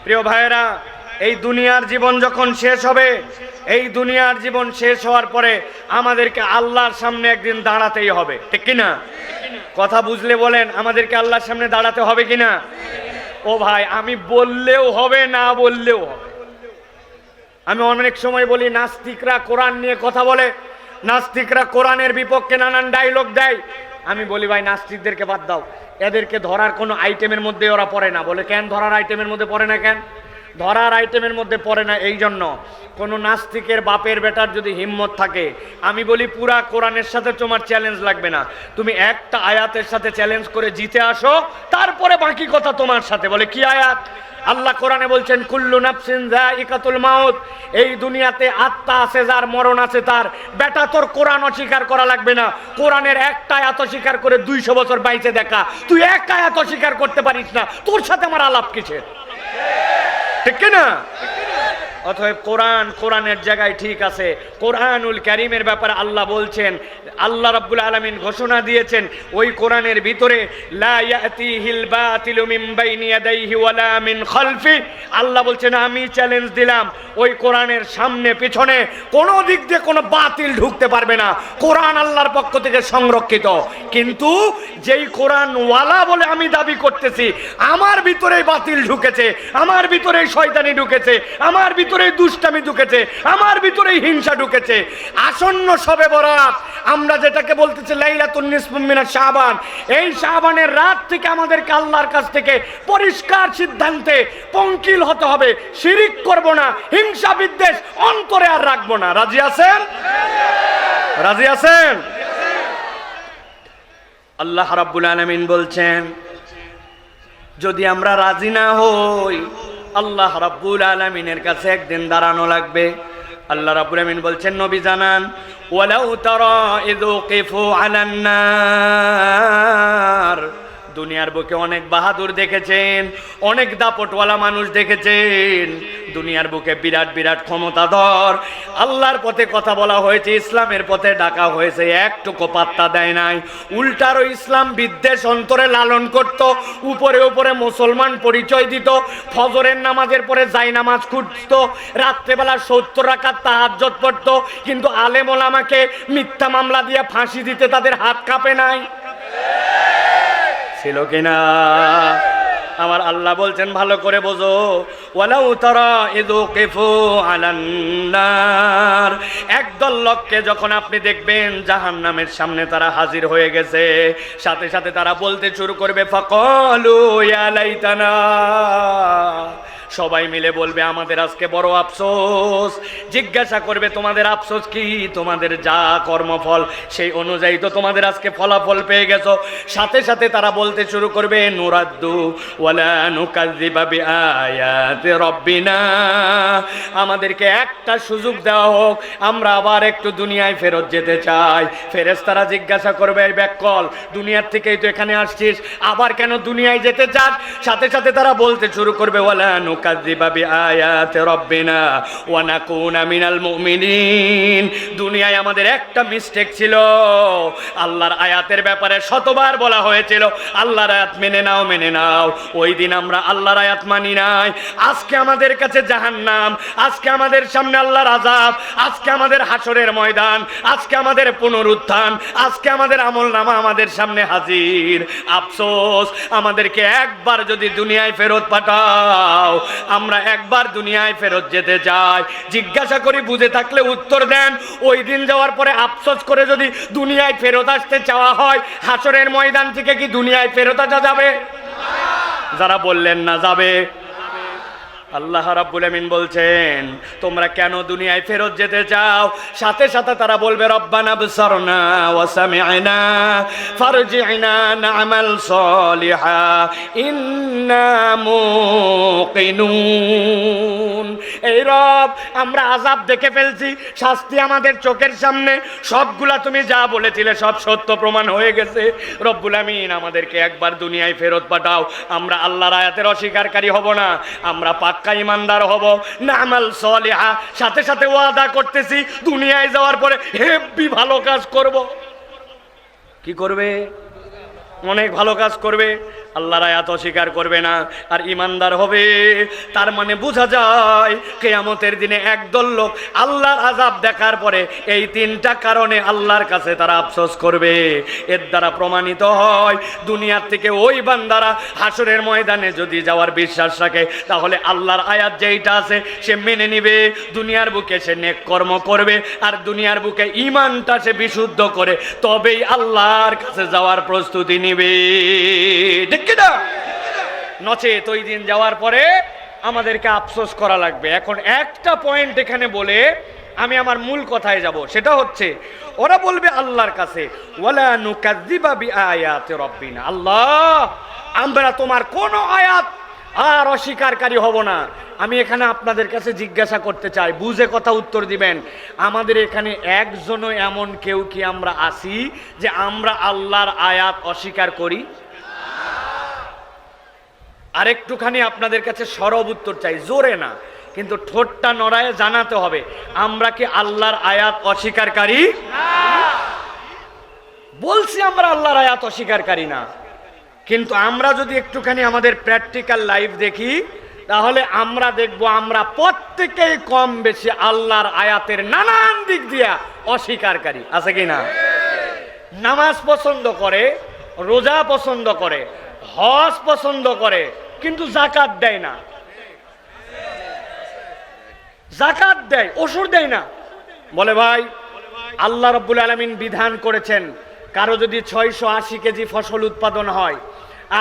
প্রিয় ভাইয়েরা, এই দুনিয়ার জীবন যখন শেষ হবে, এই দুনিয়ার জীবন শেষ হওয়ার পরে আমাদেরকে আল্লাহর সামনে একদিন দাঁড়াতেই হবে, ঠিক কিনা? কথা বুঝলে বলেন, আমাদেরকে আল্লাহর সামনে দাঁড়াতে হবে কিনা? ও ভাই, আমি বললেও হবে, না বললেও হবে। আমি অনেক সময় বলি, নাস্তিকরা কোরআন নিয়ে কথা বলে, নাস্তিকরা কোরআনের বিপক্ষে নানান ডায়লগ দেয়। আমি বলি, ভাই নাস্তিকদেরকে বাদ দাও, এদেরকে ধরার কোনো আইটেমের মধ্যে ওরা পড়ে না। বলে, কেন ধরার আইটেমের মধ্যে পড়ে না? কেন ধরার আইটেমের মধ্যে পড়ে না? এই জন্য, কোনো নাস্তিকের বাপের বেটার যদি হিম্মত থাকে, আমি বলি পুরা কোরআনের সাথে তোমার চ্যালেঞ্জ লাগবে না, তুমি একটা আয়াতের সাথে চ্যালেঞ্জ করে জিতে আসো, তারপরে বাকি কথা তোমার সাথে। বলে, কি আয়াত? আল্লাহ কোরআনে বলছেন, কুল্লু নাফসিন যায়িকাতুল মাউত, এই দুনিয়াতে আত্মা আছে যার, মরণ আছে তার। বেটা, তোর কোরআন অস্বীকার করা লাগবে না, কোরআনের একটা আয়াত অস্বীকার করে 200 বছর বাইচে দেখা। তুই এক আয়াত অস্বীকার করতে পারিস না, তোর সাথে আমার আলাপ কিসের? ঠিক কিনা? অতএব কোরআনের জায়গায় ঠিক আছে। কোরআনুল কারীমের ব্যাপারে আল্লাহ বলছেন, আল্লাহ রাব্বুল আলামিন ঘোষণা দিয়েছেন ওই কোরআনের ভিতরে, লা ইয়াতিহিল বাতিলু মিন বাইনি ইয়াদাইহি ওয়ালা মিন খালফি। আল্লাহ বলছেন, আমি চ্যালেঞ্জ দিলাম, ওই কোরআনের সামনে পিছনে কোনো দিক দিয়ে কোনো বাতিল ঢুকতে পারবে না। কোরআন আল্লাহর পক্ষ থেকে সংরক্ষিত। কিন্তু যেই কোরআন ওয়ালা বলে আমি দাবি করতেছি, আমার ভিতরেই বাতিল ঢুকেছে, আমার ভিতরেই শয়তানি ঢুকেছে, আমার ভিতরেই দুষ্টামি ঢুকেছে, আমার ভিতরেই হিংসা ঢুকেছে। আসন্ন শবে বরাত, আমরা যেটাকে বলতেছি লাইলাতুন নিসফু মিনাশ শাবান, এই শাবানের রাত থেকে আমাদেরকে আল্লাহর কাছ থেকে পরিষ্কার সিদ্ধান্তে পঙ্কিল হতে হবে। শিরিক করব না, হিংসা বিদ্বেষ অন্তরে আর রাখবো না। রাজি আছেন? রাজি আছেন? আল্লাহ রাব্বুল আলামিন বলছেন, যদি আমরা রাজি না হই, আল্লাহ রাব্বুল আলামিনের কাছে একদিন দাঁড়ানো লাগবে। আল্লাহ রাব্বুল আলামিন বলছেন, নবী জানান, ওয়ালাউ তারা ইযু কিফু আলান নার। দুনিয়ার বুকে অনেক বাহাদুর দেখেছেন, অনেক দাপটওয়ালা মানুষ দেখেছেন, দুনিয়ার বুকে বিরাট বিরাট ক্ষমতাধর, আল্লাহর পথে কথা বলা হয়েছে, ইসলামের পথে ডাকা হয়েছে, একটুকু পাত্তা দেয় নাই। উল্টারও ইসলাম বিদ্বেষ অন্তরে লালন করত, উপরে উপরে মুসলমান পরিচয় দিত, ফজরের নামাজের পরে জায়নামাজ খুঁজত, রাত্রেবেলা 70 রাকাত তাহাজ্জুদ পড়ত, কিন্তু আলেম ওলামাকে মিথ্যা মামলা দিয়ে ফাঁসি দিতে তাদের হাত কাঁপে নাই। ছিল কিনা? আমার আল্লাহ বলছেন, ভালো করে বোঝো, ওয়ালাউ তারা ইযু কিফু আলান নার। একদল লোককে যখন আপনি দেখবেন জাহান্নামের সামনে তারা হাজির হয়ে গেছে, সাথে সাথে তারা বলতে শুরু করবে, ফাকালু ইয়া লাইতানা। সবাই মিলে বলবে, আমাদের আজকে বড় আফসোস। জিজ্ঞাসা করবে, তোমাদের আফসোস কি? তোমাদের যা কর্মফল সেই অনুযায়ী তো তোমাদের আজকে ফলাফল পেয়ে গেছো। সাথে সাথে তারা বলতে শুরু করবে, নুরাদ্দু ওয়ালা নুকাযযিবা বিআয়াতি রাব্বিনা। আমাদেরকে একটা সুযোগ দেওয়া হোক, আমরা আবার একটু দুনিয়ায় ফেরত যেতে চাই। ফেরেশতারা জিজ্ঞাসা করবে, ব্যাককল, দুনিয়ার থেকেই তো এখানে আসছিস, আবার কেন দুনিয়ায় যেতে চাস? সাথে সাথে তারা বলতে শুরু করবে, ওয়ালা নুকাযযিবা বিআয়াতি রাব্বিনা ওয়া নাকুনা মিনাল মুমিনিন। দুনিয়ায় আমাদের একটা মিস্টেক ছিল, আল্লাহর আয়াতের ব্যাপারে শতবার বলা হয়েছিল, আল্লাহর আয়াত মেনে নাও, মেনে নাও। ওই দিন আমরা আল্লাহর আয়াত মানি নাই। আজকে আমাদের কাছে জাহান্নাম, আজকে আমাদের সামনে আল্লাহর আযাব, আজকে আমাদের হাসরের ময়দান, আজকে আমাদের পুনরুত্থান, আজকে আমাদের আমলনামা আমাদের সামনে হাজির। আফসোস, আমাদেরকে একবার যদি দুনিয়ায় ফেরত পাঠাও, আমরা একবার দুনিয়ায় ফেরত যেতে চাই। জিজ্ঞাসা করি, বুঝে থাকলে উত্তর দেন। ওই দিন যাওয়ার পরে আফসোস করে যদি দুনিয়ায় ফেরত আসতে চাওয়া হয়, হাসরের ময়দান থেকে কি দুনিয়ায় ফেরত আসা যাবে? যারা বললেন না যাবে, আল্লাহ রাব্বুল আমিন বলছেন, তোমরা কেন দুনিয়ায় ফেরত যেতে চাও? সাথে সাথে তারা বলবে, রব্বানা বসারনা ওয়া সামি'না ফারজি'না না'মাল সালিহা ইন্না মুকিনুন। এই রব, আমরা আযাব দেখে ফেলছি, শাস্তি আমাদের চোখের সামনে, সবগুলা তুমি যা বলেছিলে সব সত্য প্রমাণ হয়ে গেছে। রব্বুল আমিন, আমাদেরকে একবার দুনিয়ায় ফেরত পাঠাও, আমরা আল্লাহর আয়াতের অস্বীকারী হব না, আমরা পাক্কা ইমানদার হব, না'মাল সালিহা। সাথে সাথে ওয়াদা করতেছি, দুনিয়ায় যাওয়ার পরে হেব্বি ভালো কাজ করব। কি করবে? অনেক ভালো কাজ করবে। আল্লাহর আয়াত অস্বীকার করবে না আর ঈমানদার হবে। তার মানে বোঝা যায় কিয়ামতের দিনে একদল লোক আল্লাহর আযাব দেখার পরে এই তিনটা কারণে আল্লাহর কাছে তারা আফসোস করবে। এর দ্বারা প্রমাণিত হয় দুনিয়ার থেকে ওই বান্দারা হাসরের ময়দানে যদি যাওয়ার বিশ্বাস রাখে তাহলে আল্লাহর আয়াত যেইটা আছে সে মেনে নিবে, দুনিয়ার বুকে সে নেক কর্ম করবে আর দুনিয়ার বুকে ঈমানটা সে বিশুদ্ধ করে তবেই আল্লাহর কাছে যাওয়ার প্রস্তুতি নিবে। ঠিক কি না? নচেত ওই দিন যাওয়ার পরে আমাদেরকে আফসোস করা লাগবে। এখন একটা পয়েন্ট এখানে বলে আমি আমার মূল কথায় যাব, সেটা হচ্ছে ওরা বলবে আল্লাহর কাছে ওয়ালা নুকাযযিবা বিআয়াতি রাব্বিনা, আল্লাহ আমরা তোমার কোন আয়াত আর অস্বীকারী হব না। আমি এখানে আপনাদের কাছে জিজ্ঞাসা করতে চাই, বুঝে কথা উত্তর দিবেন। আমাদের এখানে একজনও এমন কেউ কি আমরা আছি যে আমরা আল্লাহর আয়াত অস্বীকার করি? আরেকটুখানি আপনাদের কাছে সরব উত্তর চাই, জোরে না কিন্তু ঠোঁটটা নড়ায় জানাতে হবে, আমরা কি আল্লাহর আয়াত অস্বীকারী? বলছি আমরা আল্লাহর আয়াত অস্বীকারী না, কিন্তু আমরা যদি একটুখানি আমাদের প্র্যাকটিক্যাল লাইফ দেখি তাহলে আমরা দেখব আমরা প্রত্যেকেই কম বেশি আল্লাহর আয়াতের নানান দিক দিয়া অস্বীকারী। আছে কি না? নামাজ পছন্দ করে, রোজা পছন্দ করে, হজ পছন্দ করে, কিন্তু যাকাত দেয় না। যাকাত দেয়, ওসর দেয় না। বলে ভাই আল্লাহ রাব্বুল আলামিন বিধান করেছেন কারো যদি 680 কেজি ফসল উৎপাদন হয়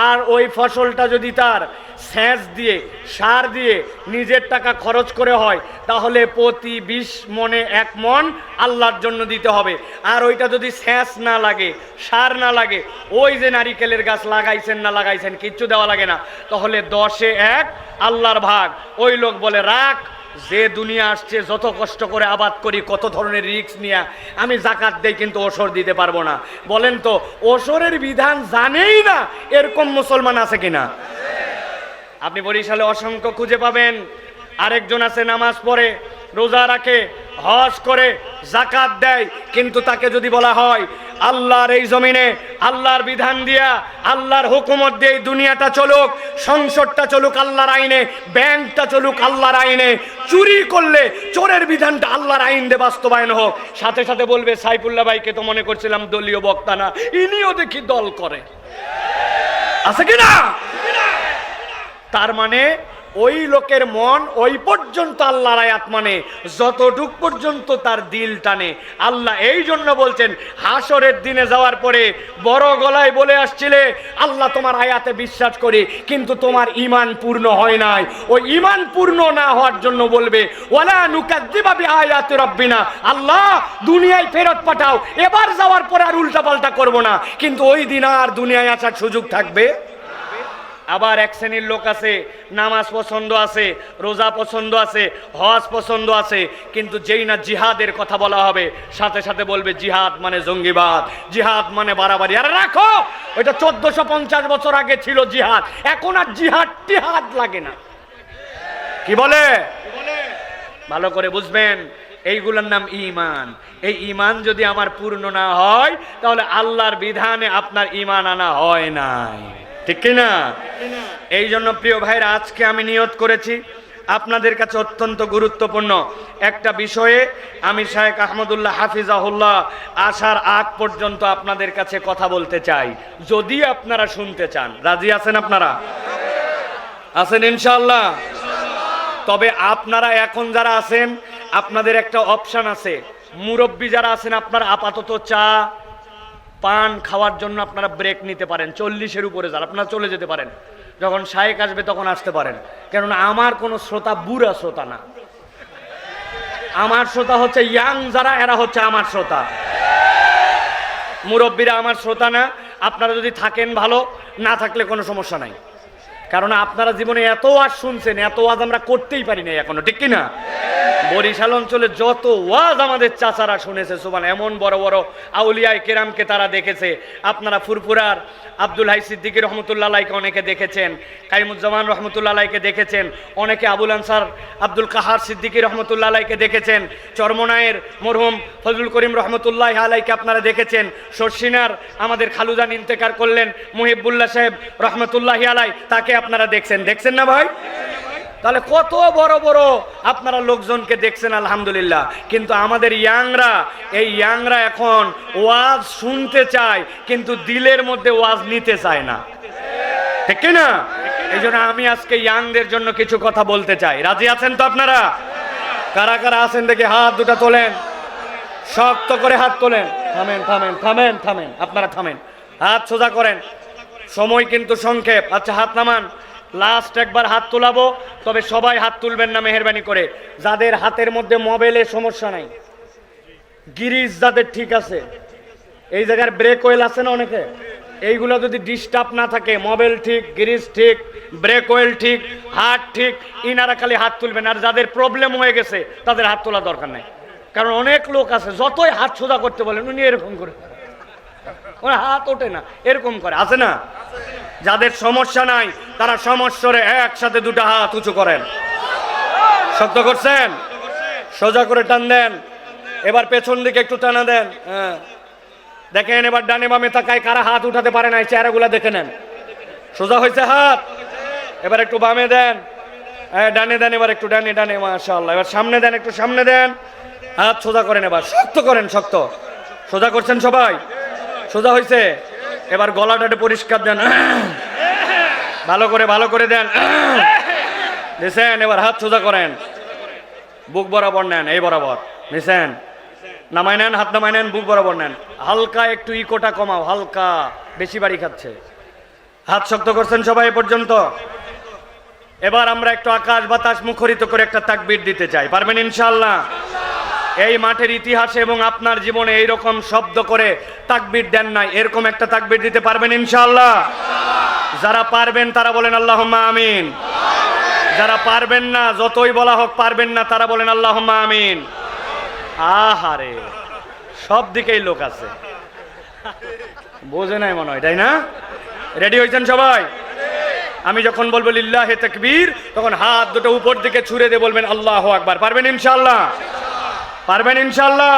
আর ওই ফসলটা যদি তার সেচ দিয়ে সার দিয়ে নিজের টাকা খরচ করে হয় তাহলে প্রতি 20 মনে 1 মন আল্লাহর জন্য দিতে হবে। আর ওইটা যদি সেচ না লাগে, সার না লাগে, ওই যে নারিকেলের গাছ লাগাইছেন না লাগাইছেন কিচ্ছু দেওয়া লাগে না, তাহলে 10-এ 1 আল্লাহর ভাগ। ওই লোক বলে রাখ, যে দুনিয়া আসছে যত কষ্ট করে আবাদ করি, কত ধরনের রিস্ক নিয়ে আমি যাকাত দেই কিন্তু ওসর দিতে পারবো না। বলেন তো ওসরের বিধান জানেই না এরকম মুসলমান আছে কিনা? আপনি বরিশালে অসংখ্য খুঁজে পাবেন। আরেকজন আছে নামাজ পড়ে, রোজা রাখে, হজ করে, যাকাত দেয়, কিন্তু তাকে যদি বলা হয় আল্লাহর এই জমিনে আল্লাহর বিধান দিয়া আল্লাহর হুকুমত দিয়ে দুনিয়াটা চলুক, সংসদটা চলুক আল্লাহর আইনে, ব্যাংকটা চলুক আল্লাহর আইনে, চুরি করলে চোরের বিধানটা আল্লাহর আইন দিয়ে বাস্তবায়ন হোক, সাথে সাথে বলবে সাইফুল্লাহ ভাইকে তো মনে করছিলাম দলীয় বক্তা না, ইনিও দেখি দল করে। আছে কিনা? তার মানে ওই লোকের মন ওই পর্যন্ত আল্লাহর আয়াত মানে যতটুক পর্যন্ত তার দিল টানে। আল্লাহ এই জন্য বলছেন হাসরের দিনে যাওয়ার পরে বড় গলায় বলে আসছিলে আল্লাহ তোমার আয়াতে বিশ্বাস করি কিন্তু তোমার ঈমান পূর্ণ হয় নাই। ওই ঈমান পূর্ণ না হওয়ার জন্য বলবে ওয়ালা নুকাযযিবা বিআয়াতি রাব্বিনা, আল্লাহ দুনিয়ায় ফেরত পাঠাও, এবার যাওয়ার পরে আর উল্টাপাল্টা করব না। কিন্তু ওই দিন আর দুনিয়ায় আসার সুযোগ থাকবে? আবার এক শ্রেণীর লোক আছে নামাজ পছন্দ আছে, রোজা পছন্দ আছে, হজ পছন্দ আছে, কিন্তু যেই না জিহাদের কথা বলা হবে সাথে সাথে বলবে জিহাদ মানে জঙ্গিবাদ, জিহাদ মানে বাড়াবাড়ি। আরে রাখো, ওইটা 1450 বছর আগে ছিল জিহাদ, এখন আর জিহাদ টিহাদ লাগে না। কি বলে? ভালো করে বুঝবেন, এইগুলোর নাম ঈমান। এই ঈমান যদি আমার পূর্ণ না হয় তাহলে আল্লাহর বিধানে আপনার ঈমান আনা হয় নাই। ঠিক কিনা? এই জন্য প্রিয় ভাইরা আজকে আমি নিয়ত করেছি আপনাদের কাছে অত্যন্ত গুরুত্বপূর্ণ একটা বিষয়ে আমি শায়েখ আহমদুল্লাহ হাফিজাহুল্লাহ আসার আগ পর্যন্ত আপনাদের কাছে কথা বলতে চাই, যদি আপনারা শুনতে চান। রাজি আছেন? আপনারা আছেন ইনশাআল্লাহ? তবে আপনারা এখন যারা আছেন আপনাদের একটা অপশন আছে, মুরব্বী যারা আছেন আপনারা আপাতত চা পান খাওয়ার জন্য আপনারা ব্রেক নিতে পারেন। 40-এর উপরে যারা আপনারা চলে যেতে পারেন, যখন শায়েক আসবে তখন আসতে পারেন। কেননা আমার কোনো শ্রোতা বুড়া শ্রোতা না, আমার শ্রোতা হচ্ছে ইয়াং যারা, এরা হচ্ছে আমার শ্রোতা। মুরব্বীরা আমার শ্রোতা না। আপনারা যদি থাকেন ভালো, না থাকলে কোনো সমস্যা নাই, কারণ আপনারা জীবনে এত ওয়াজ শুনছেন, এত ওয়াজ আমরা করতেই পারি না এখনো। ঠিক কিনা? বরিশাল অঞ্চলে যত ওয়াজ আমাদের চাচারা শুনেছে সুবহান, এমন বড় বড় আউলিয়ায়ে কেরামকে তারা দেখেছে। আপনারা ফুরফুরার আব্দুল হাই সিদ্দিকী রহমতুল্লাহ আলাইকে অনেকে দেখেছেন, কাইমুজ্জামান রহমতুল্লাহ আলাইকে দেখেছেন, অনেকে আবুল আনসার আব্দুল কাহার সিদ্দিকী রহমতুল্লাহ আলাইকে দেখেছেন, চরমনায়ের মরহুম ফজলুল করিম রহমতুল্লাহ আলাইকে আপনারা দেখেছেন, শর্ষিনার আমাদের খালুজান ইন্তেকার করলেন মুহিবুল্লাহ সাহেব রহমতুল্লাহ আলাই, তাকে আপনারা দেখছেন না ভাই? তাহলে কত বড় বড় আপনারা লোকজনকে দেখছেন আলহামদুলিল্লাহ। কিন্তু আমাদের ইয়াংরা এখন ওয়াজ শুনতে চায় কিন্তু দিলের মধ্যে ওয়াজ নিতে চায় না, ঠিক না? এই জন্য আমি আজকে ইয়াংদের জন্য কিছু কথা বলতে চাই। রাজি আছেন তো আপনারা? কারা কারা আছেন দেখে হাত দুটা তোলেন, শক্ত করে হাত তোলেন। থামেন থামেন থামেন থামেন, আপনারা থামেন, হাত সোজা করেন, সময় কিন্তু সংক্ষেপ। আচ্ছা হাত নামান, লাস্ট একবার হাত তোলাবো, তবে সবাই হাত তুলবেন না মেহেরবানি করে। যাদের হাতের মধ্যে মোবাইলের সমস্যা নাই, গিরিজ যাদের ঠিক আছে, এই জায়গার ব্রেক ওয়েল আছে না অনেকে, এইগুলো যদি ডিস্টার্ব না থাকে, মোবাইল ঠিক, গিরিজ ঠিক, ব্রেক ওয়েল ঠিক, হাত ঠিক, ইনারা খালি হাত তুলবেন। আর যাদের প্রবলেম হয়ে গেছে তাদের হাত তোলা দরকার নাই, কারণ অনেক লোক আছে যতই হাত সোজা করতে বলেন উনি এরকম করে, ওরা হাত ওঠে না, এরকম করে, আছে না? যাদের সমস্যা নাই তারা সমস্যারে একসাথে দুটা হাত উঁচু করেন। শক্ত করছেন? সোজা করে টান দেন। এবার পেছন দিকে একটু টানা দেন। হ্যাঁ দেখেন, এবার ডানে বামে তাকায় কারা হাত উঠাতে পারে না, চেহারাগুলা দেখে নেন। সোজা হয়েছে হাত, এবার একটু বামে দেন, ডানে দেন, এবার একটু ডানে ডানে, মাশাআল্লাহ। এবার সামনে দেন, একটু সামনে দেন, হাত সোজা করেন, এবার শক্ত করেন, শক্ত। সোজা করছেন সবাই? সোজা হয়েছে? এবার গলাটাতে পরিষ্কার দেন, ভালো করে দেন, দিছেন? এবার হাত সোজা করেন, বুক বরাবর নেন, এই বরাবর নিছেন, নামাই নেন, হাত নামাই নেন, বুক বরাবর নেন। হালকা একটু ইকোটা কমাও, হালকা, বেশি বাড়ি খাচ্ছে। হাত শক্ত করছেন সবাই এ পর্যন্ত? এবার আমরা একটু আকাশ বাতাস মুখরিত করে একটা তাকবীর দিতে চাই, পারবেন ইনশাআল্লাহ? এই মাঠের ইতিহাসে এবং আপনার জীবনে এইরকম শব্দ করে তাকবীর দেন নাই, এরকম একটা তাকবীর দিতে পারবেন ইনশাআল্লাহ? যারা পারবেন তারা বলেন আল্লাহুম্মা আমিন। যারা পারবেন না, যতই বলা হোক পারবেন না, তারা বলেন আল্লাহুম্মা আমিন। আহারে, সব দিকেই লোক আছে, বোঝে নাই মনে হয়, তাই না? রেডি হয়েছেন সবাই? আমি যখন বলবো লিল্লাহে তাকবীর, তখন হাত দুটো উপর দিকে ছুঁড়ে দিয়ে বলবেন আল্লাহু আকবার। পারবেন ইনশাআল্লাহ? পারবেন ইনশাআল্লাহ?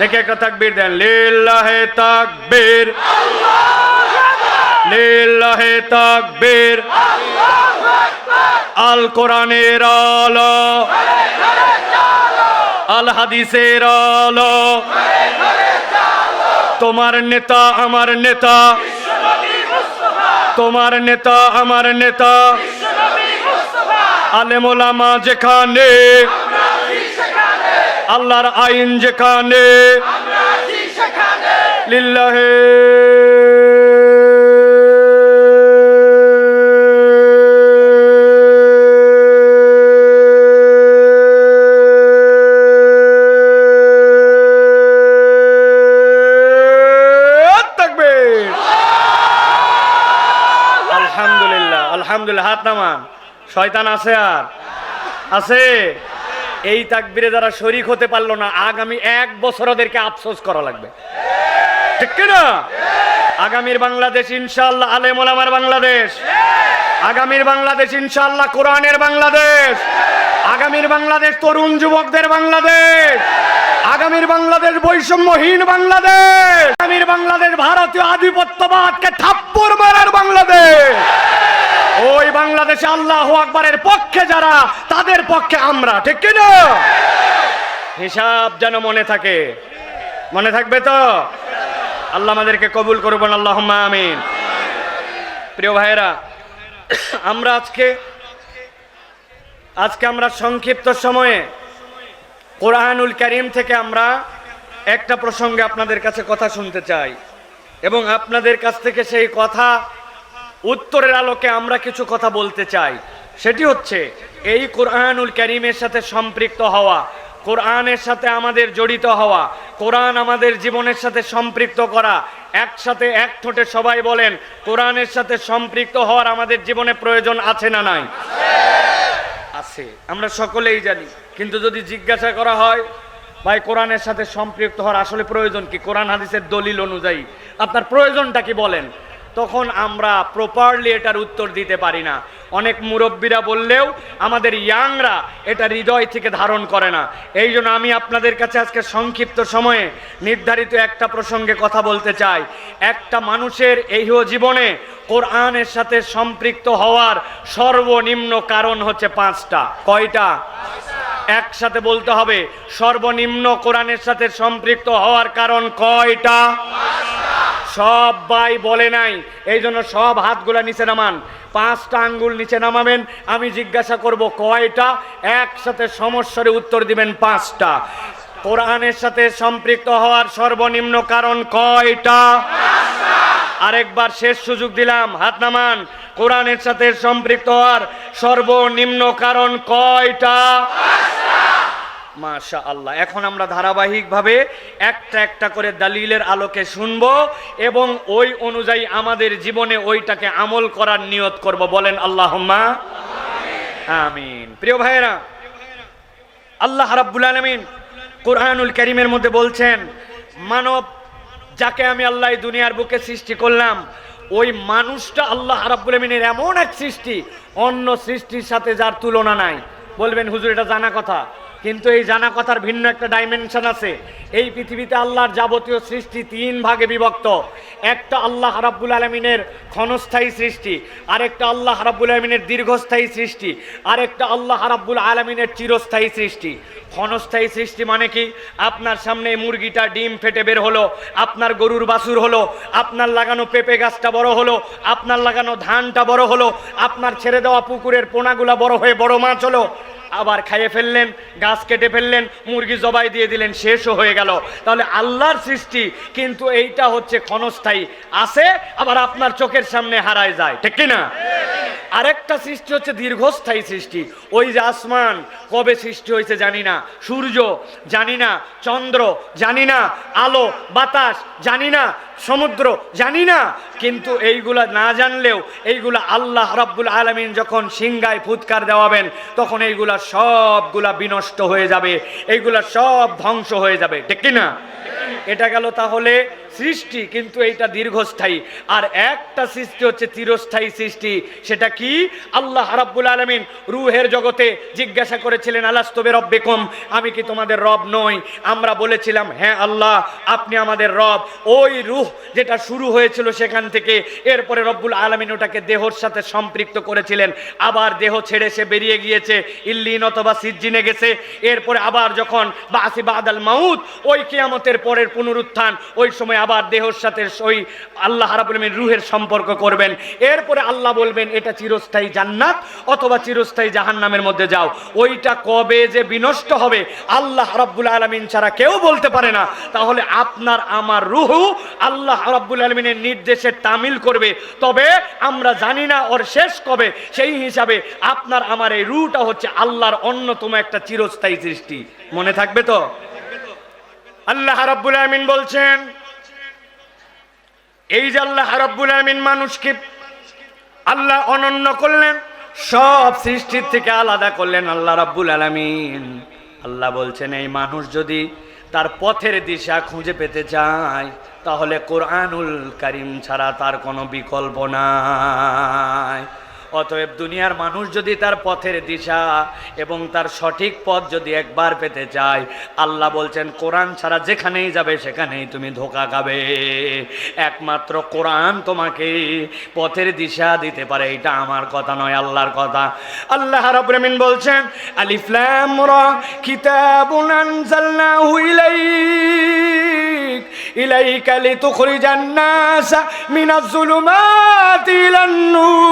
দেখে একটা তাকবীর দেন, লিল্লাহে তাকবীর, লিল্লাহে তাকবীর, আল কোরআনের আলো, আল হাদিসের আলো, তোমার নেতা আমার নেতা, তোমার নেতা আমার নেতা, আলেম ওলামা যেখানে, আল্লাহর আইন যেখানে, লিল্লাহে তাকবীর। আলহামদুলিল্লাহ, আলহামদুলিল্লাহ। হাত নামান। শয়তান আছে? আর আছে? এই তাকবীরে যারা শরীক হতে পারলো না, আগামী 1 বছর ওদেরকে আফসোস করা লাগবে, ঠিক না? আগামীর বাংলাদেশ ইনশাআল্লাহ আলেম ওলামার বাংলাদেশ, আগামীর বাংলাদেশ ইনশাআল্লাহ কোরআনের বাংলাদেশ, আগামীর বাংলাদেশ তরুণ যুবকদের বাংলাদেশ, আগামীর বাংলাদেশ বৈষম্যহীন বাংলাদেশ, আগামীর বাংলাদেশ ভারতীয় আধিপত্যবাদকে থাপ্পড় মারার বাংলাদেশ। ওই বাংলাদেশে আল্লাহু আকবারের পক্ষে যারা, তাদের পক্ষে আমরা, ঠিক কি না? হিসাব যেন মনে থাকে, মনে থাকবে তো? আল্লাহ আমাদেরকে কবুল করবেন, আল্লাহুম্মা আমিন। প্রিয় ভাইয়েরা, আমরা আজকে আমরা সংক্ষিপ্ত সময়ে কোরআনুল কারীম থেকে আমরা একটা প্রসঙ্গে আপনাদের কাছে কথা শুনতে চাই, এবং আপনাদের কাছ থেকে সেই কথা উত্তরের আলোকে আমরা কিছু কথা বলতে চাই। সেটি হচ্ছে এই কোরআনুল কারীমের সাথে সম্পৃক্ত হওয়া, কোরআনের সাথে আমাদের জড়িত হওয়া, কোরআন আমাদের জীবনের সাথে সম্পৃক্ত করা। একসাথে এক ঠোঁটে সবাই বলেন, কোরআনের সাথে সম্পৃক্ত হওয়ার আমাদের জীবনে প্রয়োজন আছে না নাই? আছে, আমরা সকলেই জানি। কিন্তু যদি জিজ্ঞাসা করা হয় ভাই কোরআনের সাথে সম্পৃক্ত হওয়ার আসলে প্রয়োজন কি, কোরআন হাদিসের দলিল অনুযায়ী আপনার প্রয়োজনটা কি বলেন, তখন আমরা প্রপারলি এটার উত্তর দিতে পারি না। অনেক মুরব্বীরা বললেও আমাদের ইয়াংরা এটা হৃদয় থেকে ধারণ করে না। এই জন্য আমি আপনাদের কাছে আজকে সংক্ষিপ্ত সময়ে নির্ধারিত একটা প্রসঙ্গে কথা বলতে চাই। একটা মানুষের এই জীবনে কোরআনের সাথে সম্পৃক্ত হওয়ার সর্বনিম্ন কারণ হচ্ছে পাঁচটা। কয়টা? একসাথে বলতে হবে, সর্বনিম্ন কোরআনের সাথে সম্পৃক্ত হওয়ার কারণ কয়টা? সব ভাই বলে নাই, এই জন্য সব হাতগুলা নিচে নামান, 5টা আঙ্গুল নিচে নামাবেন, আমি জিজ্ঞাসা করব কয়টা, একসাথে সমস্যারে উত্তর দিবেন 5টা। কোরআনের সাথে সম্পৃক্ত হওয়ার সর্বনিম্ন কারণ কয়টা? আরেকবার শেষ সুযোগ দিলাম, হাত নামান। কোরআনের সাথে সম্পৃক্ত হওয়ার সর্বনিম্ন কারণ কয়টা? মাশাআল্লাহ। এখন আমরা ধারাবাহিকভাবে একটা একটা করে দলিলের আলোকে শুনবো এবং ওই অনুযায়ী আমাদের জীবনে ওইটাকে আমল করার নিয়ত করব। বলেন আল্লাহুম্মা আমিন। প্রিয় ভাইয়েরা, আল্লাহ রাব্বুল আলামিন কোরআনুল কারীমের মধ্যে বলছেন, মানব যাকে আমি আল্লাহ দুনিয়ার বুকে সৃষ্টি করলাম, ওই মানুষটা আল্লাহ রাব্বুল আলামিনের এমন এক সৃষ্টি, অন্য সৃষ্টির সাথে যার তুলনা নাই। বলবেন হুজুর এটা জানা কথা, কিন্তু এই জানা কথার ভিন্ন একটা ডাইমেনশন আছে। এই পৃথিবীতে আল্লাহর যাবতীয় সৃষ্টি 3 ভাগে বিভক্ত। একটা আল্লাহ রাব্বুল আলামিনের ক্ষণস্থায়ী সৃষ্টি, আরেকটা আল্লাহ রাব্বুল আলামিনের দীর্ঘস্থায়ী সৃষ্টি, আরেকটা আল্লাহ রাব্বুল আলামিনের চিরস্থায়ী সৃষ্টি। ক্ষণস্থায়ী সৃষ্টি মানে কি? আপনার সামনে মুরগিটা ডিম ফেটে বের হলো, আপনার গরুর বাছুর হলো, আপনার লাগানো পেঁপে গাছটা বড় হলো, আপনার লাগানো ধানটা বড় হলো, আপনার ছেড়ে দেওয়া পুকুরের পোনাগুলা বড় হয়ে বড় মাছ হলো, আবার খাইয়ে ফেললেন, গাছ কেটে ফেললেন, মুরগি জবাই দিয়ে দিলেন, শেষও হয়ে গেল। তাহলে আল্লাহর সৃষ্টি কিন্তু এইটা হচ্ছে ক্ষণস্থায়ী, আছে আবার আপনার চোখের সামনে হারায় যায়, ঠিক কি না? আরেকটা সৃষ্টি হচ্ছে দীর্ঘস্থায়ী সৃষ্টি। ওই যে আসমান কবে সৃষ্টি হয়েছে জানি না, সূর্য জানি না, চন্দ্র জানি না, আলো বাতাস জানি না, সমুদ্র জানি না, কিন্তু এইগুলা না জানলেও এইগুলা আল্লাহ রাব্বুল আলামিন যখন সিংহায় ফুৎকার দেওয়াবেন তখন এইগুলা সবগুলা বিনষ্ট হয়ে যাবে, এইগুলা সব ধ্বংস হয়ে যাবে, ঠিক কি না? এটা গেল তাহলে সৃষ্টি, কিন্তু এইটা দীর্ঘস্থায়ী। আর একটা সৃষ্টি হচ্ছে চিরস্থায়ী সৃষ্টি। সেটা কি? আল্লাহ রাব্বুল আলামিন রূহের জগতে জিজ্ঞাসা করেছিলেন, আলাস্তু বিরাব্বিকুম, আমি কি তোমাদের রব নই? আমরা বলেছিলাম হ্যাঁ আল্লাহ আপনি আমাদের রব। ওই রূহ যেটা শুরু হয়েছিল সেখান থেকে এরপরে রব্বুল আলামিন ওটাকে দেহর সাথে সম্পৃক্ত করেছিলেন, আবার দেহ ছেড়ে সে বেরিয়ে গিয়েছে, ইল্লিন অথবা সিজ্জিনে গেছে। এরপরে আবার যখন বাসি বাদাল মাউত, ওই কিয়ামতের পরের পুনরুত্থান, ওই সময় আবার দেহর সাথে ওই আল্লাহ রাব্বুল আলামিন রূহের সম্পর্ক করবেন। এরপরে আল্লাহ বলবেন এটা চিরস্থায়ী জান্নাত অথবা চিরস্থায়ী জাহান্নামের মধ্যে যাও। ওইটা কবে যে বিনষ্ট হবে আল্লাহ রাব্বুল আলামিন ছাড়া কেউ বলতে পারে না। তাহলে আপনার আমার রূহ আল্লাহ রাব্বুল আলামিনের নির্দেশে তামিল করবে, তবে আমরা জানি না ওর শেষ কবে। সেই হিসাবে আপনার আমার এই রূহটা হচ্ছে আল্লাহর অন্যতম একটা চিরস্থায়ী সৃষ্টি। মনে থাকবে তো? আল্লাহ রাব্বুল আলামিন বলছেন, এই যে আল্লাহ রাব্বুল আলামিন মানুষকে আল্লাহ অনন্য করলেন, সব সৃষ্টির থেকে আলাদা করলেন আল্লাহ রাব্বুল আলামিন। আল্লাহ বলছেন এই মানুষ যদি তার পথের দিশা খুঁজে পেতে চায় তাহলে কোরআনুল কারীম ছাড়া তার কোনো বিকল্প নাই। অতএব দুনিয়ার মানুষ যদি তার পথের দিশা এবং তার সঠিক পথ যদি একবার পেতে চায়, আল্লাহ বলছেন কোরআন ছাড়া যেখানেই যাবে সেখানেই তুমি ধোঁকা খাবে। একমাত্র কোরআন তোমাকে পথের দিশা দিতে পারে, এটা আমার কথা নয়, আল্লাহর কথা। আল্লাহ রাব্বুল আলামিন বলছেন আলিফ লাম রা কিতাবুন আনজালনাহু ইলাইকা লিতুখরিজান নাসা মিনাজ যুলুমাতি ইলান নূর।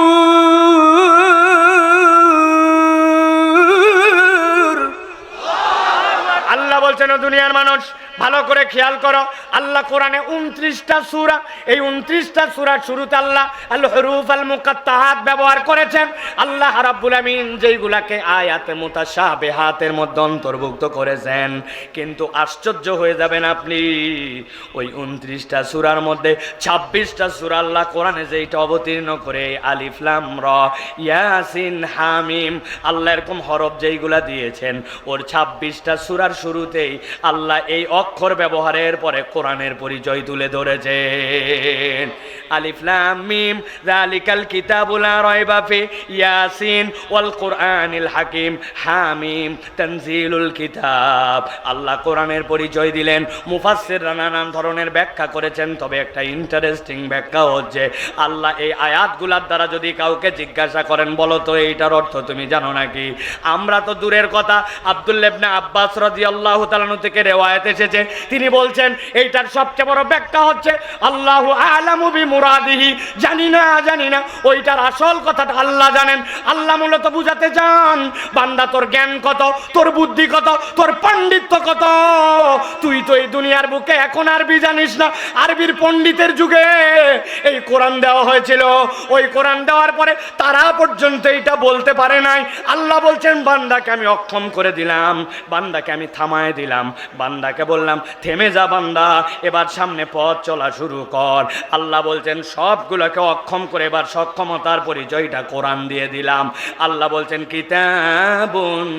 আল্লাহ বলছেন দুনিয়ার মানুষ, ভালো করে খেয়াল করো, আল্লাহ কোরআনে 29টা সূরা, এই 29টা সূরার শুরুতে আল্লাহ আল হুরুফ আল মুকাত্তাহাত ব্যবহার করেছেন। আল্লাহ রাব্বুল আমিন যেইগুলাকে আয়াতে মুতাশাবিহাতের মধ্যে অন্তর্ভুক্ত করেছেন, কিন্তু আশ্চর্য হয়ে যাবেন আপনি, ওই 29টা সূরার মধ্যে 26টা সূরা আল্লাহ কোরআনে যেইটা অবতীর্ণ করে আলিফ লাম র ইয়াসিন হামিম, আল্লাহ এরকম হরফ যেইগুলা দিয়েছেন, ওর 26টা সূরার শুরুতেই আল্লাহ এই অক্ষর ব্যবহারের পরে কোরআনের পরিচয় তুলে ধরেছেন। আলিফ লাম মিম যালিকাল কিতাবু লা রাইবা ফি ইয়াসিন ওয়াল কুরআনিল হাকিম হামিম তানজিলুল কিতাব। আল্লাহ কোরআনের পরিচয় দিলেন, মুফাসসিররা নানান ধরনের ব্যাখ্যা করেছেন, তবে একটা ইন্টারেস্টিং ব্যাখ্যা হচ্ছে আল্লাহ এই আয়াতগুলোর দ্বারা যদি কাউকে জিজ্ঞাসা করেন, বলো তো এইটার অর্থ তুমি জানো নাকি? আমরা তো দূরের কথা, আব্দুল্লাহ ইবনে আব্বাস রাদিয়াল্লাহু তাআলা আনহু থেকে রিওয়ায়াত এসেছে, তিনি বলছেন এইটার সবচেয়ে বড় ব্যাখ্যা হচ্ছে আল্লাহু আ'লামু বিমুরাদিহি, জানি না ওইটার আসল কথাটা আল্লাহ জানেন। আল্লাহ মূলত বুঝাতে চান, বান্দা তোর জ্ঞান কত, তোর বুদ্ধি কত, তোর পাণ্ডিত্য কত, তুই তো এই দুনিয়ার বুকে এখন আরবি জানিস না, আরবির পণ্ডিতের যুগে এই কোরআন দেওয়া হয়েছিল, ওই কোরআন দেওয়ার পরে তারা পর্যন্ত এইটা বলতে পারে নাই। আল্লাহ বলছেন বান্দাকে আমি অক্ষম করে দিলাম, বান্দাকে আমি থামায় দিলাম, বান্দাকে বললাম থেমে যা বান্দা, এবার সামনে পথ চলা শুরু কর। আল্লাহ বলছেন সবগুলোকে অক্ষম করে এবার সক্ষমতার পরিচয়টা কোরআন দিয়ে দিলাম। আল্লাহ বলছেন কিতাবুন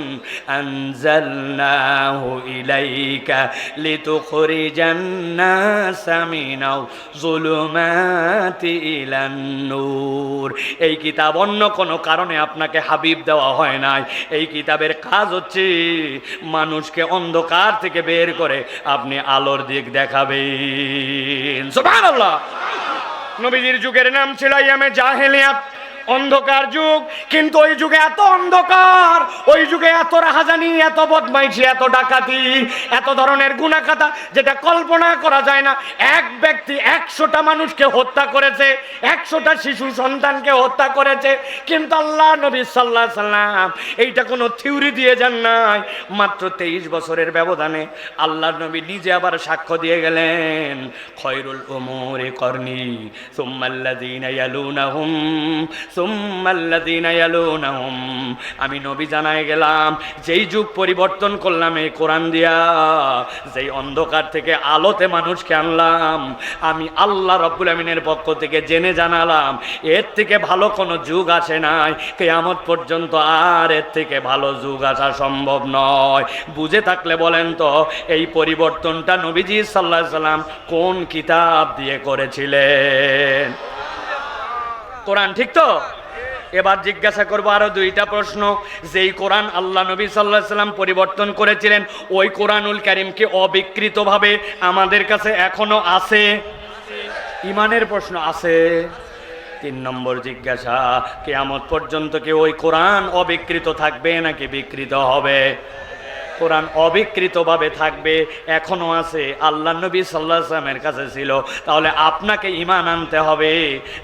আনজালনাহু ইলাইকা লিতুখরিজান নাসা মিনাল যুলুমাতি ইলান নূর। এই কিতাব অন্য কোনো কারণে আপনাকে হাবিব দেওয়া হয় নাই, এই কিতাবের কাজ হচ্ছে মানুষকে অন্ধকার থেকে বের করে আপনি আলোর দিক দেখাবেন। সুবহানাল্লাহ। নবীজির যুগের নাম ছিল আইয়ামে জাহেলিয়াত, অন্ধকার যুগ, কিন্তু ওই যুগে এত অন্ধকার, ওই যুগে এত রাহাজানি, এত বদমাইশি, এত ডাকাতি, এত ধরনের গুনাহখাতা যেটা কল্পনা করা যায় না। এক ব্যক্তি 100টা মানুষকে হত্যা করেছে, 100টা শিশু সন্তানকে হত্যা করেছে, কিন্তু আল্লাহ নবী সাল্লাল্লাহু আলাইহি সাল্লাম এইটা কোনো থিওরি দিয়ে যান নাই। মাত্র 23 বছরের ব্যবধানে আল্লাহর নবী নিজে আবার সাক্ষ্য দিয়ে গেলেন, খয়রুল উমুরি করনি সুম্মাল্লাযীনা ইয়ালুনাহুম সুম্মাল্লাযীনা ইয়ালুনাহুম। আমি নবী জানায় গেলাম, যেই যুগ পরিবর্তন করলাম এই কোরআন দিয়া, যেই অন্ধকার থেকে আলোতে মানুষকে আনলাম, আমি আল্লাহ রাব্বুল আমিনের পক্ষ থেকে জেনে জানালাম এর থেকে ভালো কোনো যুগ আসে নাই, কিয়ামত পর্যন্ত আর এর থেকে ভালো যুগ আসা সম্ভব নয়। বুঝে থাকলে বলেন তো এই পরিবর্তনটা নবীজি সাল্লাল্লাহু আলাইহি সাল্লাম কোন কিতাব দিয়ে করেছিলেন? কোরআন, ঠিক তো? এবার জিজ্ঞাসা করবো আরো 2টা প্রশ্ন। যেই কোরআন আল্লাহ নবী সাল্লাল্লাহু আলাইহি সাল্লাম পরিবর্তন করেছিলেন, ওই কোরআনুল কারীম কি অবিকৃতভাবে আমাদের কাছে এখনো আছে? ইমানের প্রশ্ন আছে। 3 নম্বর জিজ্ঞাসা, কিয়ামত পর্যন্ত কি ওই কোরআন অবিকৃত থাকবে নাকি বিকৃত হবে? কোরআন অবিকৃতভাবে থাকবে, এখনো আছে, আল্লাহ নবী সাল্লাল্লাহু আলাইহি ওয়াসাল্লামের কাছে ছিল। তাহলে আপনাকে ঈমান আনতে হবে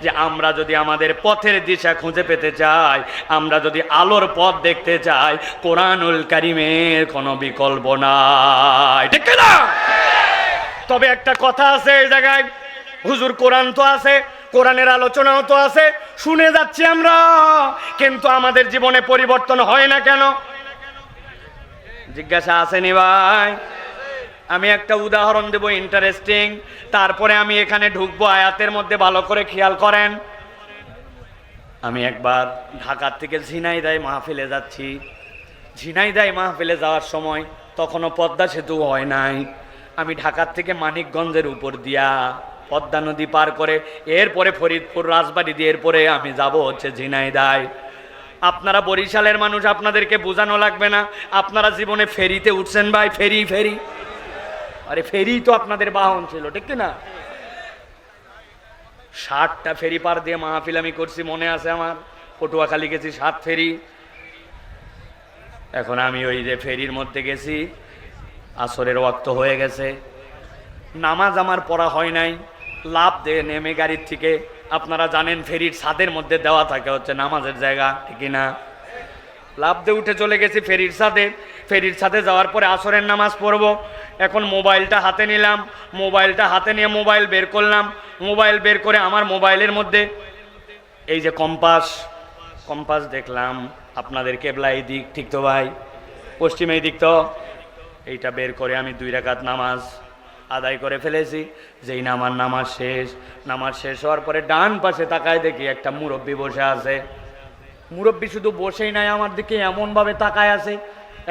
যে আমরা যদি আমাদের পথের দিশা খুঁজে পেতে চাই, আমরা যদি আলোর পথ দেখতে চাই, কোরআনুল কারীমের কোনো বিকল্প নাই, ঠিক না? তবে একটা কথা আছে এই জায়গায়, হুজুর কোরআন তো আছে, কোরআনের আলোচনাও তো আছে, শুনে যাচ্ছি আমরা, কিন্তু আমাদের জীবনে পরিবর্তন হয় না কেন? জিজ্ঞাসা আসেনি ভাই? আমি একটা উদাহরণ দেব ইন্টারেস্টিং, তারপরে আমি এখানে ঢুকবো আয়াতের মধ্যে, ভালো করে খেয়াল করেন। আমি একবার ঢাকার থেকে ঝিনাইদহ মাহফিলে যাচ্ছি। ঝিনাইদহ মাহফিলে যাওয়ার সময় তখনও পদ্মা সেতু হয় নাই। আমি ঢাকার থেকে মানিকগঞ্জের উপর দিয়া পদ্মা নদী পার করে এরপরে ফরিদপুর রাজবাড়ি দিয়ে এরপরে আমি যাব হচ্ছে ঝিনাইদহ। আপনারা বরিশালের মানুষ, আপনাদেরকে বোঝানো লাগবে না, আপনারা জীবনে ফেরিতে উঠছেন ভাই, ফেরি ফেরি, আরে ফেরি তো আপনাদের বাহন ছিল, ঠিক না? 60টা ফেরি পার দিয়ে মাহফিল আমি করছি, মনে আছে আমার। পটুয়াখালী গেছি 7 ফেরি। এখন আমি ওই যে ফেরির মধ্যে গেছি, আসরের ওয়াক্ত হয়ে গেছে, নামাজ আমার পড়া হয় নাই, লাফ দিয়ে নেমে গাড়ির থেকে, আপনারা জানেন ফেরির ছাদের মধ্যে দেওয়া থাকে হচ্ছে নামাজের জায়গা, ঠিক না? লাফ দিয়ে উঠে চলে গেছি ফেরির সাথে যাওয়ার পরে আসরের নামাজ পড়ব। এখন মোবাইলটা হাতে নিলাম, মোবাইলটা হাতে নিয়ে মোবাইল বের করলাম। মোবাইল বের করে আমার মোবাইলের মধ্যে এই যে কম্পাস দেখলাম, আপনাদের কেবলা এই দিক, ঠিক তো ভাই? পশ্চিম এই দিক তো। এইটা বের করে আমি 2 রাকাত নামাজ আদায় করে ফেলেছি। যেই নামাজ শেষ হওয়ার পরে ডান পাশে তাকায় দেখি একটা মুরব্বী বসে আছে। মুরব্বী শুধু বসেই নাই, আমার দিকে এমনভাবে তাকায় আছে,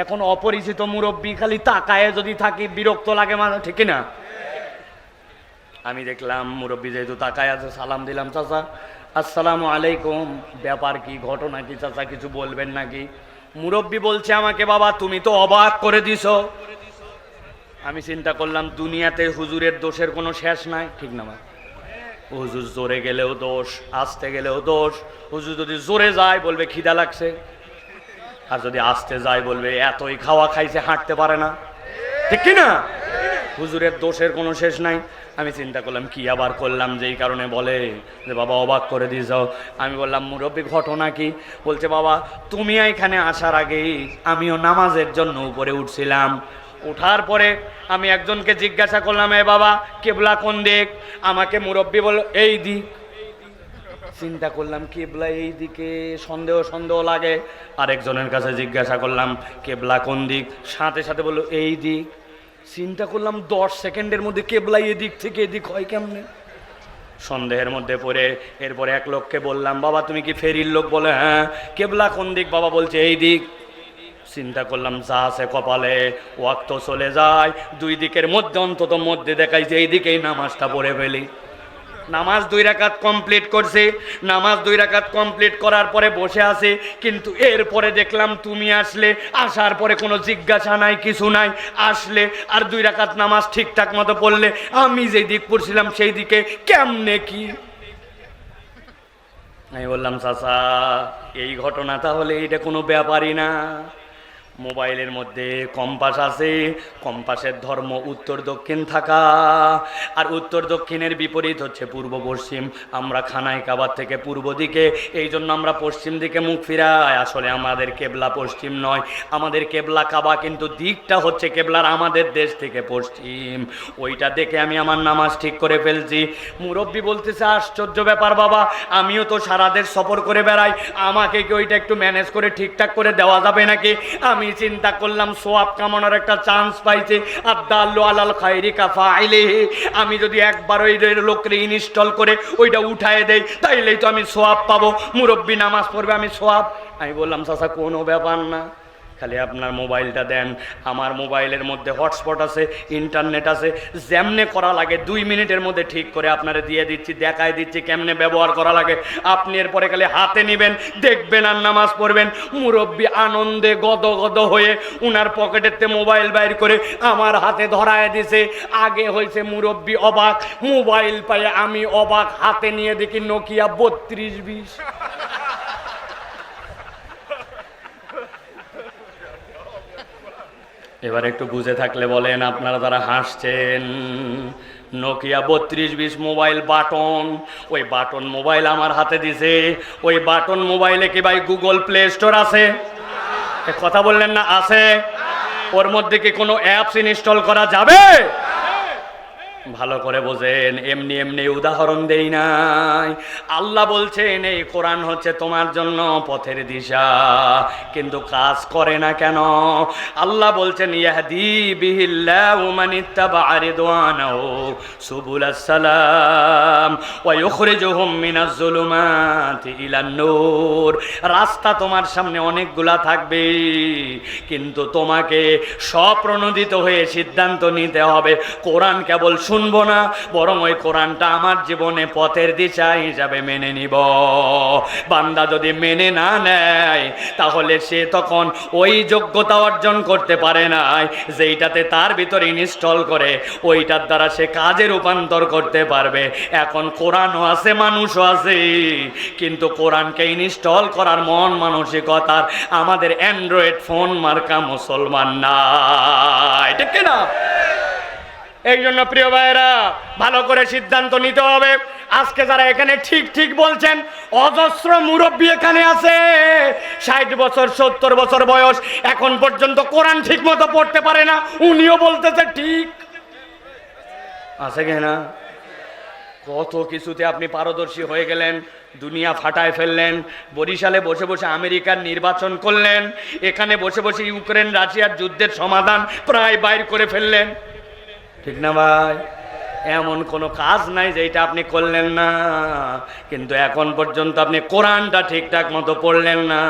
এখন অপরিচিত মুরব্বী, খালি তাকায় যদি থাকি বিরক্ত লাগে, মানে ঠিক না? আমি দেখলাম মুরব্বী যেহেতু তাকায় আছে, সালাম দিলাম, চাচা আসসালামু আলাইকুম, ব্যাপার কি, ঘটনা কি চাচা, কিছু বলবেন নাকি? মুরব্বী বলছে আমাকে, বাবা তুমি তো অবাক করে দিছো। আমি চিন্তা করলাম দুনিয়াতে হুজুরের দোষের কোনো শেষ নাই, ঠিক না? হুজুর জোরে গেলেও দোষ, আসতে গেলেও দোষ। হুজুর যদি জোরে যায় বলবে খিদা লাগছে, আর যদি আসতে যায় বলবে এতই খাওয়া খাইছে হাঁটতে পারে না, ঠিক কি না? হুজুরের দোষের কোনো শেষ নাই। আমি চিন্তা করলাম কি আবার করলাম যেই কারণে বলে যে বাবা অবাক করে দিয়েছ। আমি বললাম মুরব্বী ঘটনা কি? বলছে বাবা তুমি এখানে আসার আগেই আমিও নামাজের জন্য উপরে উঠছিলাম। ওঠার পরে আমি একজনকে জিজ্ঞাসা করলাম, এ বাবা কেবলা কোন দিক? আমাকে মুরব্বী বলল এই দিক। চিন্তা করলাম কেবলা এই দিকে, সন্দেহ লাগে। আরেকজনের কাছে জিজ্ঞাসা করলাম কেবলা কোন দিক, সাথে সাথে বললো এই দিক। চিন্তা করলাম 10 সেকেন্ডের মধ্যে কেবলা এদিক থেকে এদিক হয় কেমনে? সন্দেহের মধ্যে পড়ে এরপরে এক লোককে বললাম, বাবা তুমি কি ফেরির লোক? বলে হ্যাঁ। কেবলা কোন দিক? বাবা বলছে এই দিক। চিন্তা করলাম যা আছে কপালে, ওয়াক্ত চলে যায়, 2 দিকের মধ্যে অন্তত মধ্যে দেখাই যে এই দিকেই নামাজটা পড়ে ফেলি। নামাজ 2 রাকাত কমপ্লিট করছি। নামাজ 2 রাকাত কমপ্লিট করার পরে বসে আছি, কিন্তু এরপরে দেখলাম তুমি আসলে। আসার পরে কোনো জিজ্ঞাসা নাই, কিছু নাই, আসলে আর 2 রাকাত নামাজ ঠিকঠাক মতো পড়লে। আমি যেই দিক পড়ছিলাম সেই দিকে কেমনে কি? আমি বললাম চাচা এই ঘটনা তাহলে এটা কোনো ব্যাপারই না। মোবাইলের মধ্যে কম্পাস আছে, কম্পাসের ধর্ম উত্তর দক্ষিণ থাকা, আর উত্তর দক্ষিণের বিপরীত হচ্ছে পূর্ব পশ্চিম। আমরা খানায় কাবার থেকে পূর্ব দিকে, এই জন্য আমরা পশ্চিম দিকে মুখ ফিরাই। আসলে আমাদের কেবলা পশ্চিম নয়, আমাদের কেবলা কাবা, কিন্তু দিকটা হচ্ছে কেবলার আমাদের দেশ থেকে পশ্চিম। ওইটা দেখে আমি আমার নামাজ ঠিক করে ফেলছি। মুরব্বী বলতেছে আশ্চর্য ব্যাপার বাবা, আমিও তো সারা দেশ সফর করে বেড়াই, আমাকে কি ওইটা একটু ম্যানেজ করে ঠিকঠাক করে দেওয়া যাবে নাকি? আমি চিন্তা করলাম সোয়াব কামানোর একটা চান্স পাইছে। আদাল্লু আলাল খায়রি কাফাইলিহি, আমি যদি একবার ওই লোককে ইনস্টল করে ওইটা উঠায় দেই তাইলেই তো আমি সোয়াব পাবো। মুরব্বী নামাজ পড়বে, আমি সোয়াব। আমি বললাম চাচা কোনো ব্যাপার না, খালি আপনার মোবাইলটা দেন। আমার মোবাইলের মধ্যে হটস্পট আছে, ইন্টারনেট আছে, যেমনে করা লাগে 2 মিনিটের মধ্যে ঠিক করে আপনারা দিয়ে দিচ্ছি, দেখায় দিচ্ছি কেমনে ব্যবহার করা লাগে। আপনি এরপরে খালি হাতে নেবেন, দেখবেন আর নামাজ পড়বেন। মুরব্বী আনন্দে গদগদ হয়ে উনার পকেটেতে মোবাইল বাইর করে আমার হাতে ধরায় দিছে। আগে হয়েছে মুরব্বী অবাক, মোবাইল পায়ে আমি অবাক। হাতে নিয়ে দেখি নোকিয়া 3220। এবার একটু বুঝে থাকলে বলেন আপনারা যারা হাসছেন, নোকিয়া 3220 মোবাইল, বাটন। ওই বাটন মোবাইল আমার হাতে দিছে। ওই বাটন মোবাইলে কি ভাই গুগল প্লে স্টোর আছে? কথা বললেন না? আছে। ওর মধ্যে কি কোনো অ্যাপস ইনস্টল করা যাবে? ভালো করে বোঝেন, এমনি এমনি উদাহরণ দেই নাই। আল্লাহ বলছেন এই কোরআন হচ্ছে তোমার জন্য পথের দিশা, কিন্তু কাজ করে না কেন? আল্লাহ বলছেন ইয়াহদি বিহিল্লাহু মান ইত্তাবা রিদওয়ানাহু সুবুলাস সালাম ওয়া ইখরিজুহুম মিনাজ যুলুমাতি ইলান নূর। রাস্তা তোমার সামনে অনেকগুলা থাকবে, কিন্তু তোমাকে স্বপ্রণোদিত হয়ে সিদ্ধান্ত নিতে হবে। কোরআন কেবল শুনবো না, বরং ওই কোরআনটা আমার জীবনে পথের দিশা হিসাবে মেনে নিব। বান্দা যদি মেনে না নেয় তাহলে সে তখন ওই যোগ্যতা অর্জন করতে পারে না যেইটাতে তার ভিতরে ইনস্টল করে ওইটার দ্বারা সে কাজে রূপান্তর করতে পারবে। এখন কোরআনও আছে, মানুষও আছে, কিন্তু কোরআনকে ইনস্টল করার মন মানসিকতার আমাদের অ্যান্ড্রয়েড ফোন মার্কা মুসলমান নাই, ঠিক না? এই জন্য প্রিয় ভাইয়েরা ভালো করে সিদ্ধান্ত নিতে হবে। আজকে যারা এখানে ঠিক ঠিক বলছেন, অজস্র মুরব্বী এখানে আছে, 60 বছর 70 বছর বয়স, এখন পর্যন্ত কোরআন ঠিক মতো পড়তে পারে না, উনিও বলতেছে ঠিক আছে কিনা? কত কিছুতে আপনি পারদর্শী হয়ে গেলেন, দুনিয়া ফাটায় ফেললেন। বরিশালে বসে বসে আমেরিকার নির্বাচন করলেন, এখানে বসে বসে ইউক্রেন রাশিয়ার যুদ্ধের সমাধান প্রায় বাইর করে ফেললেন, ঠিক না ভাই? এমন কোনো কাজ নাই যেটা আপনি করলেন না, কিন্তু এখন পর্যন্ত আপনি কোরআনটা ঠিকঠাক মতো পড়লেন না।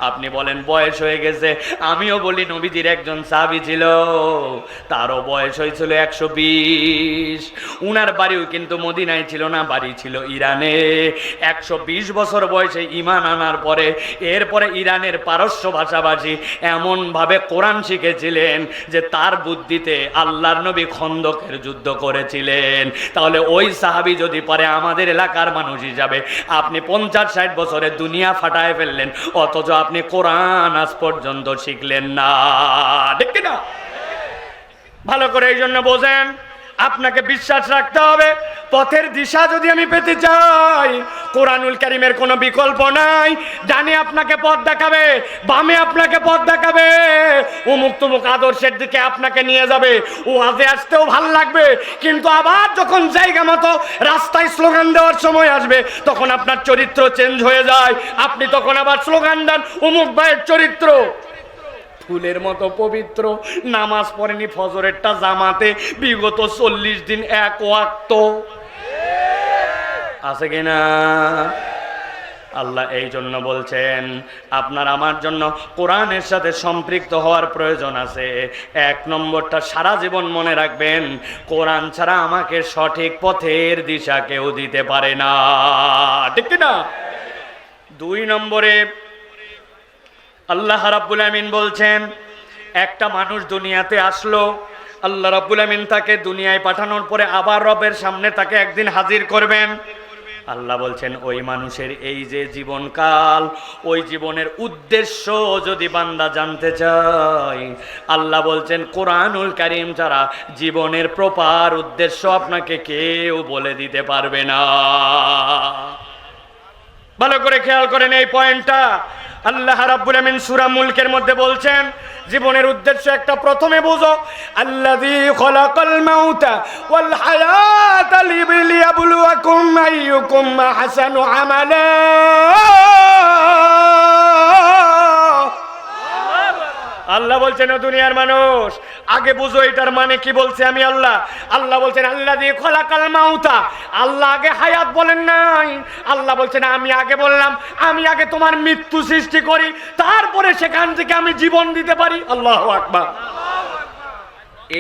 আপনি বলেন বয়স হয়ে গেছে, আমিও বলি নবীজির একজন সাহাবী ছিল, তারও বয়স হয়েছিল 120। উনার বাড়িও কিন্তু মদিনায় ছিল না, বাড়ি ছিল ইরানে। 120 বছর বয়সে ঈমান আনার পরে এরপরে ইরানের পারস্য ভাষাভাষী এমনভাবে কোরআন শিখেছিলেন যে তার বুদ্ধিতে আল্লাহর নবী খন্দকের যুদ্ধ করেছিলেন। তাহলে ওই সাহাবী যদি পারে, আমাদের এলাকার মানুষ হিসাবে আপনি 50-60 বছরে দুনিয়া ফাটায় ফেললেন, অথচ আপনি কোরআন আজ পর্যন্ত শিখলেন না, ঠিক না? ভালো করে এই জন্য বোঝেন, আপনাকে বিশ্বাস রাখতে হবে। পথের দিশা যদি আমি পেতে চাই, কোরআনুল কারীমের কোনো বিকল্প নাই। ডানে আপনাকে পথ দেখাবে, বামে আপনাকে পথ দেখাবে, অমুক তমুক আদর্শের দিকে আপনাকে নিয়ে যাবে। ওয়াজে আসতেও ভাল লাগবে, কিন্তু আবার যখন জায়গা মতো রাস্তায় স্লোগান দেওয়ার সময় আসবে, তখন আপনার চরিত্র চেঞ্জ হয়ে যায়। আপনি তখন আবার স্লোগান দেন, অমুক ভাইয়ের চরিত্র ফুলের মতো পবিত্র, নামাজ পড়েনি ফজরেরটা জামাতে, বিগত 40 দিন এক ওয়াক্ত, আছে কিনা? আল্লাহ এই জন্য বলছেন আপনার আমার জন্য কোরআনের সাথে সম্পৃক্ত হওয়ার প্রয়োজন আছে। 1 নম্বরটা সারা জীবন মনে রাখবেন, কোরআন ছাড়া আমাকে সঠিক পথের দিশা কেউ দিতে পারে না, ঠিক কিনা? 2 নম্বরে আল্লাহ রাব্বুল আমিন বলছেন, একটা মানুষ দুনিয়াতে আসলো, আল্লাহ রাব্বুল আমিন তাকে দুনিয়ায় পাঠানোর পরে আবার রবের সামনে তাকে একদিন হাজির করবেন। আল্লাহ বলছেন ওই মানুষের এই যে জীবনকাল, ওই জীবনের উদ্দেশ্য যদি বান্দা জানতে চায়, আল্লাহ বলছেন কোরআনুল কারীম ছাড়া জীবনের প্রপার উদ্দেশ্য আপনাকে কেউ বলে দিতে পারবে না। ভালো করে খেয়াল করেন এই পয়েন্টটা। আল্লাহ রাব্বুল আমিন সূরা মুলকের মধ্যে বলছেন জীবনের উদ্দেশ্য একটা, প্রথমে বুঝো, আল্লাযী খলাকাল মাউতা ওয়াল হায়াতা লিয়াবলুয়াকুম আইয়ুকুম আহসানু আমালা। আল্লাহ বলছেন ও দুনিয়ার মানুষ, আগে বুঝো এটার মানে কি বলছে আমি আল্লাহ। আল্লাহ বলছেন আল্লাযী খলাকাল মাউতা, আল্লাহ আগে হায়াত বলেন নাই, আল্লাহ বলছেন আমি আগে বললাম, আমি আগে তোমার মৃত্যু সৃষ্টি করি, তারপরে সেখান থেকে আমি জীবন দিতে পারি। আল্লাহু আকবার।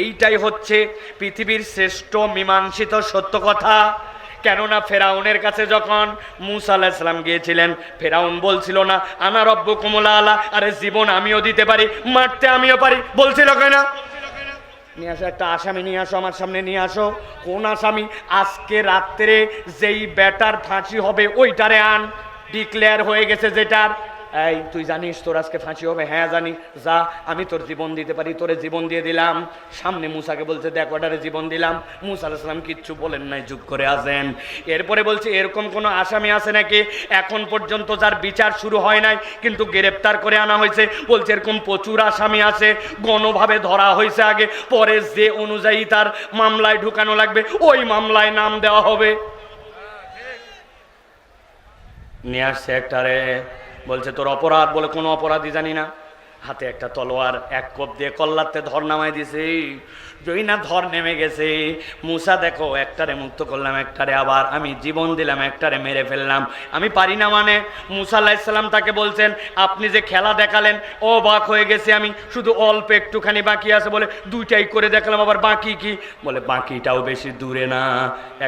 এইটাই হচ্ছে পৃথিবীর শ্রেষ্ঠ মীমাংসিত সত্য কথা। কেননা ফেরাউনের কাছে যখন মুসা আলাইহিস সালাম গিয়েছিলেন, ফেরাউন বলছিল না আনা রব্বুকুমুল আলা, আরে জীবন আমিও দিতে পারি, মারতে আমিও পারি, বলছিল কেনা? নিয়ে আসো একটা আসামি, নিয়ে আসো আমার সামনে, নিয়ে আসো। কোন আসামি? আজকে রাত্রে যেই ব্যাটার ফাঁসি হবে ওইটারে আন, ডিক্লেয়ার হয়ে গেছে যেটার। এই তুই জানিস তোর আজকে ফাঁসি হবে? হ্যাঁ জানি। যা, আমি তোর জীবন দিতে পারি, তোরে জীবন দিয়ে দিলাম। সামনে মুসাকে বলছে দেখ ওটারে জীবন দিলাম। মুসা আলাইহিস সালাম কিচ্ছু বলেন নাই, চুপ করে আছেন। এরপরে বলছে এরকম কোন আসামি আছে নাকি এখন পর্যন্ত যার বিচার শুরু হয় নাই কিন্তু গ্রেপ্তার করে আনা হয়েছে? বলছে এরকম প্রচুর আসামি আছে, গণভাবে ধরা হয়েছে আগে, পরে যে অনুযায়ী তার মামলায় ঢুকানো লাগবে ওই মামলায় নাম দেওয়া হবে। নিয়ে আসছে একটারে, বলছে তোর অপরাধ, বলে কোনো অপরাধই জানি না। হাতে একটা তলোয়ার, এক কোপ দিয়ে কল্লাতে ধর নামাই দিছে। যই না ধর নেমে গেছে, মুসা দেখো একটারে মুক্ত করলাম, একটারে আবার আমি জীবন দিলাম, একটারে মেরে ফেললাম, আমি পারি না মানে। মুসা আলাইহিস সালাম তাকে বলছেন আপনি যে খেলা দেখালেন অবাক হয়ে গেছে আমি, শুধু অল্প একটুখানি বাকি আছে, বলে দুইটাই করে দেখালাম, আবার বাকি কি? বলে বাকিটাও বেশি দূরে না,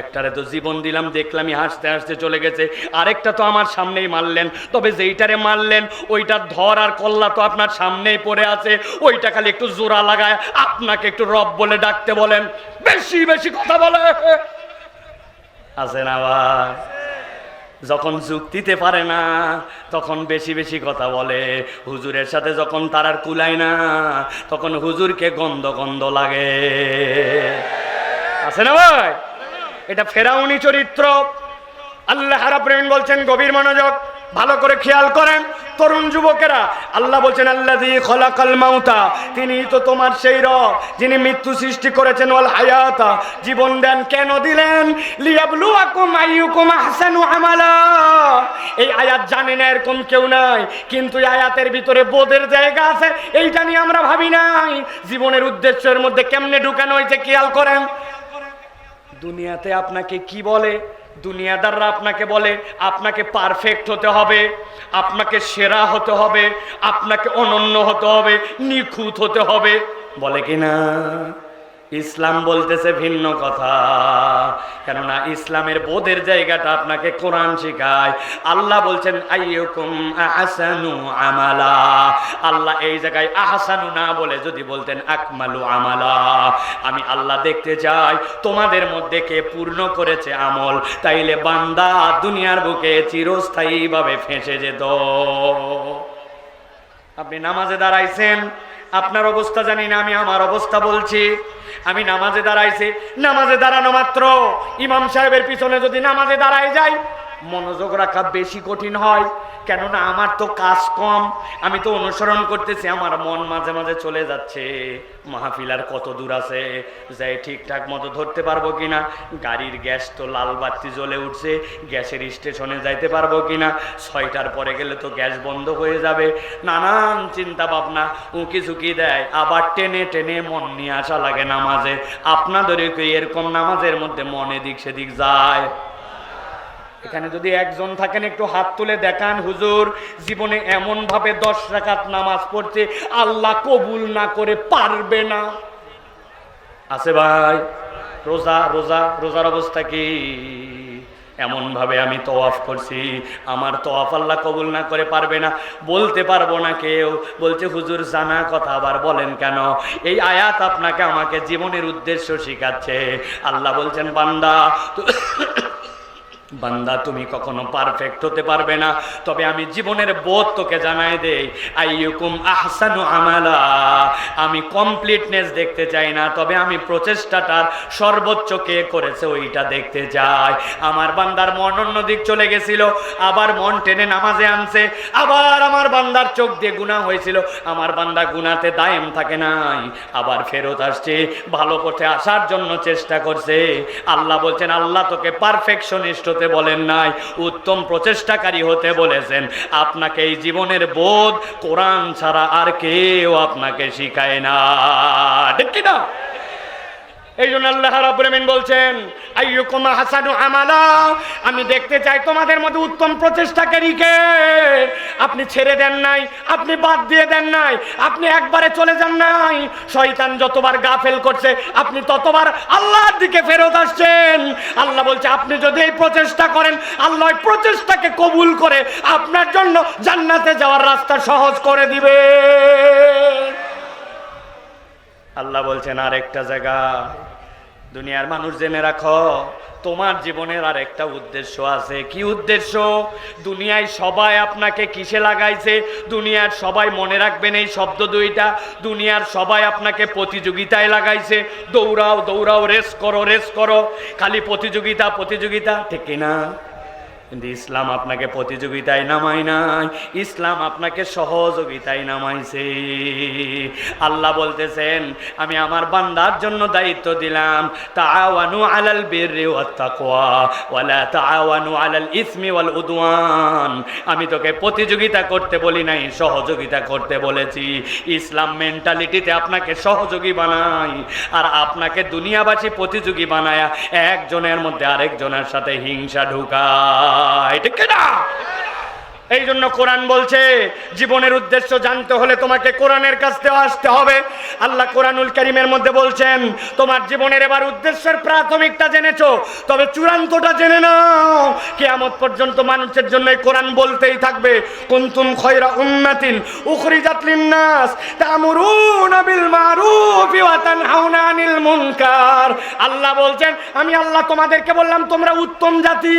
একটারে তো জীবন দিলাম দেখলামই হাসতে হাসতে চলে গেছে, আরেকটা তো আমার সামনেই মারলেন, তবে যেইটারে মারলেন ওইটার ধর আর কল্লা তো আপনার সামনেই পড়ে আছে, ওইটা খালি একটু জোড়া লাগায় আপনাকে একটু রব বলে ডাকতে বলেন। বেশি বেশি কথা বলে আছে না ভাই? যখন যুক্তিতে পারে না তখন বেশি বেশি কথা বলে, হুজুরের সাথে যখন তার আর কুলায় না তখন হুজুরকে গন্ধ গন্ধ লাগে। আছে না ভাই? এটা ফেরাউনি চরিত্র। আল্লাহ রাব্বুল আলামিন বলছেন, গভীর মনোযোগ, ভালো করে খেয়াল করেন তরুণ যুবকেরা। আল্লাহ বলছেন আল্লাযী খলাকাল মাউতা, তিনি তো তোমার সেই রব যিনি মৃত্যু সৃষ্টি করেছেন, ওয়াল হায়াতা, জীবন দেন। কেন দিলেন? লিয়াবলুয়াকুম আইয়ুকুম আহসানু আমালা। এই আয়াত জানে না এরকম কেউ নাই, কিন্তু এই আয়াতের ভিতরে বোধের জায়গা আছে, এইটা নিয়ে আমরা ভাবি নাই। জীবনের উদ্দেশ্যের মধ্যে কেমনে ঢুকানো হয়েছে খেয়াল করেন। দুনিয়াতে আপনাকে কি বলে? দুনিয়াদাররা আপনাকে বলে আপনাকে পারফেক্ট হতে হবে, আপনাকে সেরা হতে হবে, আপনাকে অনন্য হতে হবে, নিখুঁত হতে হবে, বলে কিনা? ইসলাম বলতেছে ভিন্ন কথা। কেননা ইসলামের বোধের জায়গাটা আপনাকে কোরআন শিখায়। আল্লাহ বলছেন আইয়ুকুম আহসানু আমালা। আল্লাহ এই জায়গায় আহসানু না বলে যদি বলতেন আকমালু আমালা, আমি আল্লাহ দেখতে চাই তোমাদের মধ্যে কে পূর্ণ করেছে আমল, তাইলে বান্দা দুনিয়ার বুকে চিরস্থায়ীভাবে ফেঁসে যেত। আপনি নামাজে দাঁড়াইছেন, আপনার অবস্থা জানি না, আমি আমার অবস্থা বলছি। আমি নামাজে দাঁড়াইছি, নামাজে দাঁড়ানো মাত্র ইমাম সাহেবের পিছনে যদি নামাজে দাঁড়ায় যাই, মনোযোগ রাখা বেশি কঠিন হয়। কেননা আমার তো কাজ কম, আমি তো অনুসরণ করতেছি, আমার মন মাঝে মাঝে চলে যাচ্ছে মাহফিল আর কত দূর আছে, যাই ঠিকঠাক মতো ধরতে পারবো কিনা, গাড়ির গ্যাস তো লাল বাতি জ্বলে উঠছে, গ্যাসের স্টেশনে যাইতে পারবো কিনা, 6টার পরে গেলে তো গ্যাস বন্ধ হয়ে যাবে, নানান চিন্তা ভাবনা উঁকি ঝুঁকি দেয়। আবার টেনে টেনে মন নিয়ে আসা লাগে নামাজে। আপনাদেরও কি এরকম নামাজের মধ্যে মন এদিক সেদিক যায়? এখানে যদি একজন থাকেন একটু হাত তুলে দেখান, হুজুর জীবনে এমন ভাবে 10 রাকাত নামাজ পড়ছে আল্লাহ কবুল না করে পারবে না। আছে ভাই? রোজা রোজা রোজার অবস্থা কি? এমন ভাবে আমি তওয়াফ করছি, আমার তওয়াফ আল্লাহ কবুল না করে পারবে না, বলতে পারবো না কেউ। বলছে হুজুর জানা কথা আবার বলেন কেন? এই আয়াত আপনাকে আমাকে জীবনের উদ্দেশ্য শিখাচ্ছে। আল্লাহ বলছেন বান্দা বান্দা তুমি কখনো পারফেক্ট হতে পারবে না, তবে আমি জীবনের বোধ তোকে জানাই দেই, আইয়ুকুম আহসানু আমালা। আমি কমপ্লিটনেস দেখতে চাই না, তবে আমি প্রচেষ্টাটার সর্বোচ্চ কে করেছে ওইটা দেখতে চাই। আমার বান্দার মন অন্য দিক চলে গেছিল, আবার মন টেনে নামাজে আনছে। আবার আমার বান্দার চোখ দিয়ে গুনাহ হয়েছিল, আমার বান্দা গুনাতে দায়েম থাকে নাই, আবার ফেরত আসছে, ভালো পথে আসার জন্য চেষ্টা করছে। আল্লাহ বলছেন আল্লাহ তোকে পারফেকশনিস্ট হতে বলেন নাই, উত্তম প্রচেষ্টাকারী হতে বলেছেন। আপনাকে এই জীবনের বোধ কোরআন ছাড়া আর কেউ আপনাকে শিখায় না, ঠিক কি না? এই জন্য আল্লাহ রাব্বুল আলামিন বলছেন আইয়ুকুম আহসানু আমালা, আমি দেখতে চাই তোমাদের মধ্যে উত্তম প্রচেষ্টাকারীকে। আপনি ছেড়ে দেন নাই, আপনি বাদ দিয়ে দেন নাই, আপনি একবারে চলে যান নাই। শয়তান যতবার গাফেল করছে আপনি ততবার আল্লাহর দিকে ফেরত আসছেন। আল্লাহ বলছে আপনি যদি এই প্রচেষ্টা করেন, আল্লাহ এই প্রচেষ্টাকে কবুল করে আপনার জন্য জান্নাতে যাওয়ার রাস্তা সহজ করে দিবে। আল্লাহ বলছেন আরেকটা জায়গা, দুনিয়ার মানুষ জেনে রাখো তোমার জীবনের আর একটা উদ্দেশ্য আছে। কি উদ্দেশ্য? দুনিয়ায় সবাই আপনাকে কিসে লাগাইছে? দুনিয়ার সবাই, মনে রাখবেন এই শব্দ দুইটা, দুনিয়ার সবাই আপনাকে প্রতিযোগিতায় লাগাইছে। দৌড়াও দৌড়াও, রেস করো রেস করো, খালি প্রতিযোগিতা প্রতিযোগিতা, ঠিক না? কিন্তু ইসলাম আপনাকে প্রতিযোগিতায় নামায় নাই, ইসলাম আপনাকে সহযোগিতায় নামাইছে। আল্লাহ বলতেছেন আমি আমার বান্দার জন্য দায়িত্ব দিলাম, তাআওয়ানু আলাল বিররি ওয়াত তাকওয়া ওয়ালা তাআওয়ানু আলাল ইসমি ওয়াল উদওয়ান। আমি তোকে প্রতিযোগিতা করতে বলি নাই, সহযোগিতা করতে বলেছি। ইসলাম মেন্টালিটিতে আপনাকে সহযোগী বানায়, আর আপনাকে দুনিয়াবাসী প্রতিযোগী বানায়া একজনের মধ্যে আরেকজনের সাথে হিংসা ঢুকায়, ঠিক না? এই জন্য কোরআন বলছে জীবনের উদ্দেশ্য জানতে হলে তোমাকে কোরআনের কাছ থেকে আসতে হবে। আল্লাহ কোরআনুল কারীমের মধ্যে বলছেন তোমার জীবনের এবার উদ্দেশ্যের প্রাথমিকটা জেনেছো, তবে চূড়ান্তটা জেনে নাও। কিয়ামত পর্যন্ত মানুষের জন্য কোরআন বলতেই থাকবে কুনতুম খায়রা উম্মাতিন উখরিজাত লিন-নাস তা'মুরুনা বিল মারুফি ওয়া তানহাউনা আনিল মুনকার। আল্লাহ বলছেন আমি আল্লাহ তোমাদেরকে বললাম তোমরা উত্তম জাতি,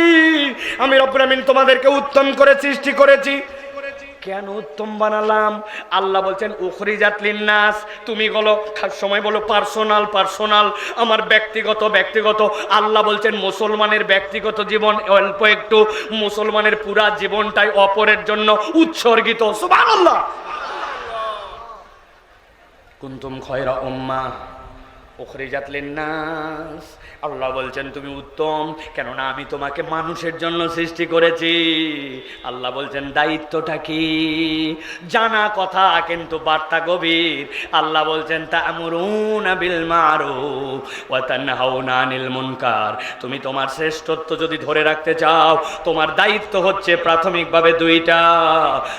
আমি রব্বুল আমিন তোমাদেরকে উত্তম করে সৃষ্টি করেছি। কেন উত্তম বানালাম? আল্লাহ বলছেন উখরিজাত লিন-নাস, তুমি বলো সময় বলো পার্সোনাল, আমার ব্যক্তিগত। আল্লাহ বলছেন মুসলমানের ব্যক্তিগত জীবন অল্প একটু, মুসলমানের পুরা জীবনটাই অপরের জন্য উৎসর্গিত। সুবহানাল্লাহ। কুনতুম খায়রা উম্মাহ উখরিজাত লিন-নাস, আল্লাহ বলছেন তুমি উত্তম, কেননা আমি তোমাকে মানুষের জন্য সৃষ্টি করেছি। আল্লাহ বলছেন দায়িত্বটা কি? জানা কথা কিন্তু বার্তা গভীর। আল্লাহ বলছেন তা'মুরুনা বিল মারুফ ওয়া তানহাউনা আনিল মুনকার। তুমি তোমার শ্রেষ্ঠত্ব যদি ধরে রাখতে চাও, তোমার দায়িত্ব হচ্ছে প্রাথমিকভাবে দুইটা,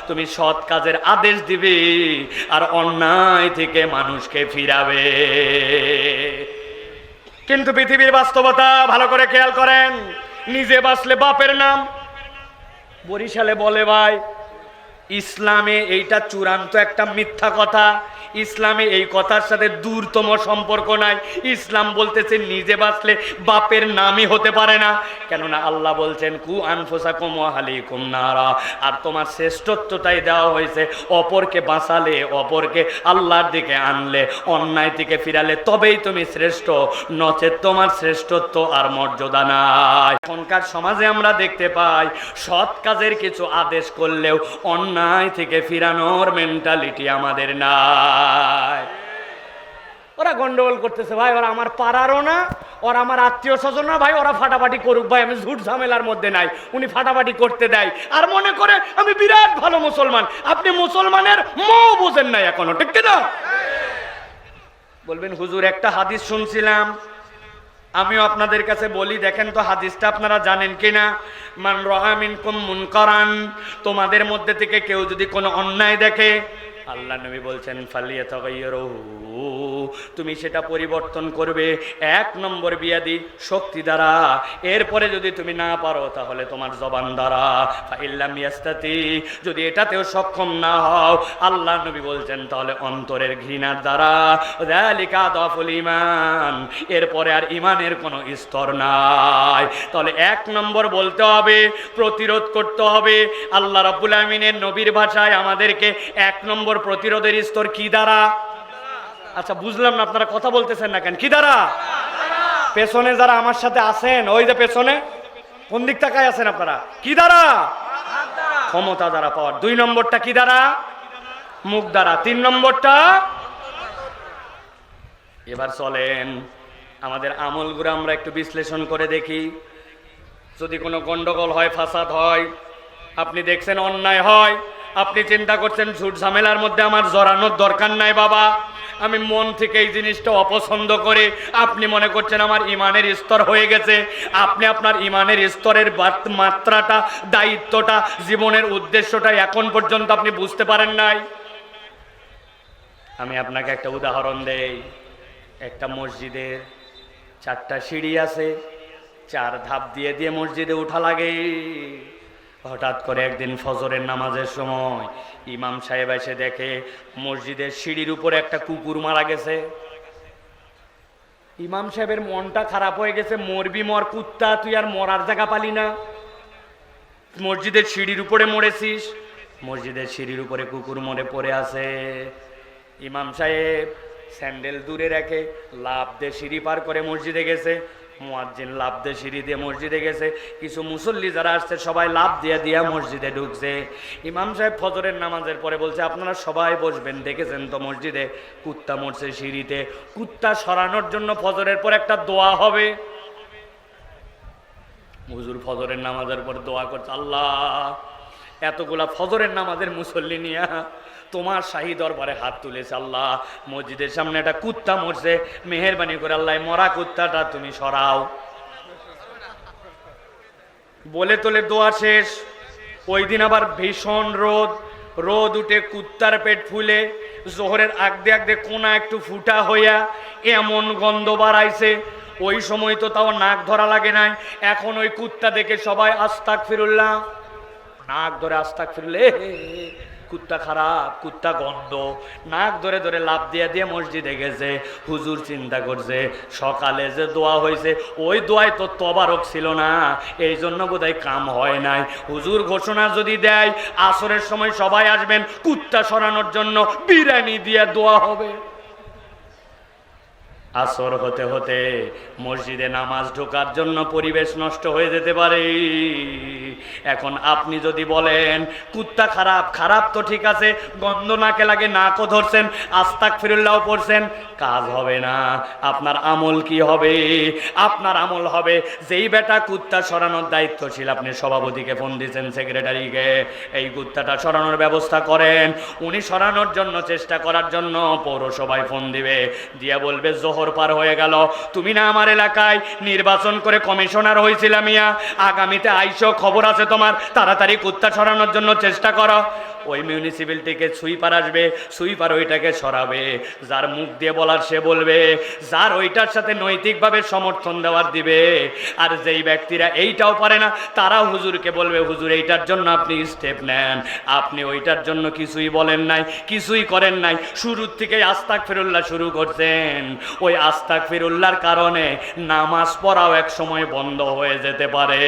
তুমি সৎ কাজের আদেশ দিবে আর অন্যায় থেকে মানুষকে ফিরাবে। কিন্তু পৃথিবীর বাস্তবতা ভালো করে খেয়াল করেন, নিজে বাঁচলে বাপের নাম। বরিশালে বলে ভাই ইসলামে এইটা চূড়ান্ত একটা মিথ্যা কথা। ইসলামে এই কথার সাথে দূরতম সম্পর্ক নাই। ইসলাম বলতেছে নিজে বাঁচলে বাপের নামই হতে পারে না, কেননা আল্লাহ বলছেন কু আনফুসাকুম ওয়া আহলিকুম নারা। আর তোমার শ্রেষ্ঠত্বটাই দেওয়া হয়েছে অপরকে বাঁচালে, অপরকে আল্লাহর দিকে আনলে, অন্যায় থেকে ফিরালে তবেই তুমি শ্রেষ্ঠ, নচেত তোমার শ্রেষ্ঠত্ব আর মর্যাদা নাই। এখনকার সমাজে আমরা দেখতে পাই সৎ কাজের কিছু আদেশ করলেও অন্যায় থেকে ফিরানোর মেন্টালিটি আমাদের নাই। ওরা গন্ডগোল করতেছে ভাই, ওরা আমার পাড়ারও না, ওরা আমার আত্মীয় স্বজন না ভাই, ওরা ফাটাফাটি করুক ভাই, আমি ঝুট ঝামেলার মধ্যে নাই। উনি ফাটাফাটি করতে দেয় আর মনে করে আমি বিরাট ভালো মুসলমান। আপনি মুসলমানের মও বোঝেন নাই এখনো, ঠিক কিনা? বলবেন হুজুর একটা হাদিস শুনছিলাম, আমিও আপনাদের কাছে বলি দেখেন তো হাদিসটা আপনারা জানেন কিনা। মান রাআ মিনকুম মুনকারান, তোমাদের মধ্যে থেকে কেউ যদি কোনো অন্যায় দেখে, আল্লাহ নবী বলছেন ফালিয়াতাগায়্যারহু, তুমি সেটা পরিবর্তন করবে 1 নম্বর বিয়াদি শক্তি দ্বারা। এরপরে যদি তুমি না পারো তাহলে তোমার জবান দ্বারা। ফাইল্লাম ইয়াস্তাতি, যদি এটাতেও সক্ষম না হও আল্লাহ নবী বলছেন তাহলে অন্তরের ঘৃণার দ্বারা। যালিকা আদাফুল ঈমান, এরপরে আর ঈমানের কোনো স্তর নাই। তাহলে 1 নম্বর বলতে হবে, প্রতিরোধ করতে হবে। আল্লাহ রাব্বুল আমিনের নবীর ভাষায় আমাদেরকে 1 নম্বর প্রতিরোধের স্তর কি দ্বারা? আচ্ছা বুঝলাম না, আপনারা কথা বলতেছেন না কেন? কি দ্বারা? পেছনে যারা আমার সাথে আছেন, ওই যে পেছনে কোন দিক তাকায় আছেন আপনারা, কি দ্বারা? ক্ষমতা দ্বারা পাওয়ার। 2 নম্বরটা কি দ্বারা? মুখ দ্বারা। 3 নম্বরটা? এবার চলেন আমাদের আমলগুলো আমরা একটু বিশ্লেষণ করে দেখি। যদি কোনো গন্ডগোল হয়, ফাসাদ হয়, আপনি দেখছেন অন্যায় হয়, আপনি চিন্তা করছেন ঝুট ঝামেলার মধ্যে আমার জড়ানোর দরকার নাই বাবা, আমি মন থেকে এই জিনিসটা অপছন্দ করে, আপনি মনে করছেন আমার ইমানের স্তর হয়ে গেছে। আপনি আপনার ইমানের স্তরের মাত্রাটা, দায়িত্বটা, জীবনের উদ্দেশ্যটা এখন পর্যন্ত আপনি বুঝতে পারেন নাই। আমি আপনাকে একটা উদাহরণ দেই। একটা মসজিদের 4টা সিঁড়ি আছে, 4 ধাপ দিয়ে দিয়ে মসজিদে উঠা লাগে। হঠাৎ করে একদিন ফজরের নামাজের সময় ইমাম সাহেব এসে দেখে মসজিদের সিঁড়ির উপরে একটা কুকুর মারা গেছে। ইমাম সাহেবের মনটা খারাপ হয়ে গেছে, মরবি মর কুত্তা, তুই আর মরার জায়গা পালি না, মসজিদের সিঁড়ির উপরে মরেছিস। মসজিদের সিঁড়ির উপরে কুকুর মরে পড়ে আছে। ইমাম সাহেব স্যান্ডেল দূরে রেখে লাফ দিয়ে সিঁড়ি পার করে মসজিদে গেছে। মুয়াজ্জিন লাফ দিয়ে সিঁড়ি দিয়ে মসজিদে গেছে। কিছু মুসল্লি যারা আসছে সবাই লাফ দিয়ে দিয়া মসজিদে ঢুকছে। ইমাম সাহেব ফজরের নামাজের পরে বলছে আপনারা সবাই বসবেন, দেখেছেন তো মসজিদে কুত্তা মরছে সিঁড়িতে, কুত্তা সরানোর জন্য ফজরের পর একটা দোয়া হবে। হুজুর ফজরের নামাজের পর দোয়া করছে, আল্লাহ এতগুলা ফজরের নামাজের মুসল্লি নিয়া তোমার শাহী দরবারে হাত তুলেছে, আল্লাহ মসজিদের সামনে একটা কুত্তা মরছে, মেহেরবানি করে আল্লাহ মরা কুত্তাটা তুমি সরাও। বলে তোলে দোয়া শেষ। ওই দিন আবার ভীষণ রোদ, রোদ উঠে কুত্তার পেট ফুলে জোহরের আগদে আগদে কোনা একটু ফুটা হইয়া এমন গন্ধ বাড়াইছে। ওই সময় তো তাও নাক ধরা লাগে নাই, এখন ওই কুত্তা দেখে সবাই আস্তাগফিরুল্লাহ, নাক ধরে আস্তাগফিরুল্লাহ, কুত্তা খারাপ, কুত্তা গন্ধ, নাক ধরে ধরে লাফ দিয়ে দিয়ে মসজিদে গেছে। হুজুর চিন্তা করছে সকালে যে দোয়া হয়েছে ওই দোয়ায় তো তবারক ছিল না, এই জন্য বোধহয় কাম হয় নাই। হুজুর ঘোষণা যদি দেয় আসরের সময় সবাই আসবেন, কুত্তা সরানোর জন্য বিরিয়ানি দিয়ে দোয়া হবে। আসর হতে হতে মসজিদে নামাজ ঢোকার জন্য পরিবেশ নষ্ট হয়ে যেতে পারে। এখন আপনি যদি বলেন কুত্তা খারাপ, খারাপ তো ঠিক আছে, গন্ধ নাকে লাগে, নাকও ধরছেন, আস্তাগফিরুল্লাহ পড়ছেন, কাজ হবে না। আপনার আমল কি হবে? আপনার আমল হবে যেই বেটা কুত্তা সরানোর দায়িত্বশীল, আপনি সভাপতিকে ফোন দিয়েছেন, সেক্রেটারিকে, এই কুত্তাটা সরানোর ব্যবস্থা করেন। উনি সরানোর জন্য চেষ্টা করার জন্য পৌরসভায় ফোন দিবে, দিয়ে বলবে জোহর পার হয়ে গেল, তুমি না আমার এলাকায় নির্বাচন করে কমিশনার হয়েছিলাম, মিয়া আগামীতে আইসো, খবর আছে তোমার, তাড়াতাড়ি কুত্তা সরানোর জন্য চেষ্টা করো। ওই মিউনিসিপ্যালিটিকে সুইপার আসবে, সুইপার ওইটাকে সরাবে, যার মুখ দিয়ে বলার সে বলবে, যার ওইটার সাথে নৈতিকভাবে সমর্থন দেওয়ার দিবে। আর যেই ব্যক্তিরা এইটাও পারে না তারা হুজুরকে বলবে, হুজুর এইটার জন্য আপনি স্টেপ নেন। আপনি ওইটার জন্য কিছুই বলেন নাই, কিছুই করেন নাই, শুরুর থেকে আস্তাগফিরুল্লাহ শুরু করছেন। ওই আস্তাগফিরুল্লাহর কারণে নামাজ পড়াও এক সময় বন্ধ হয়ে যেতে পারে।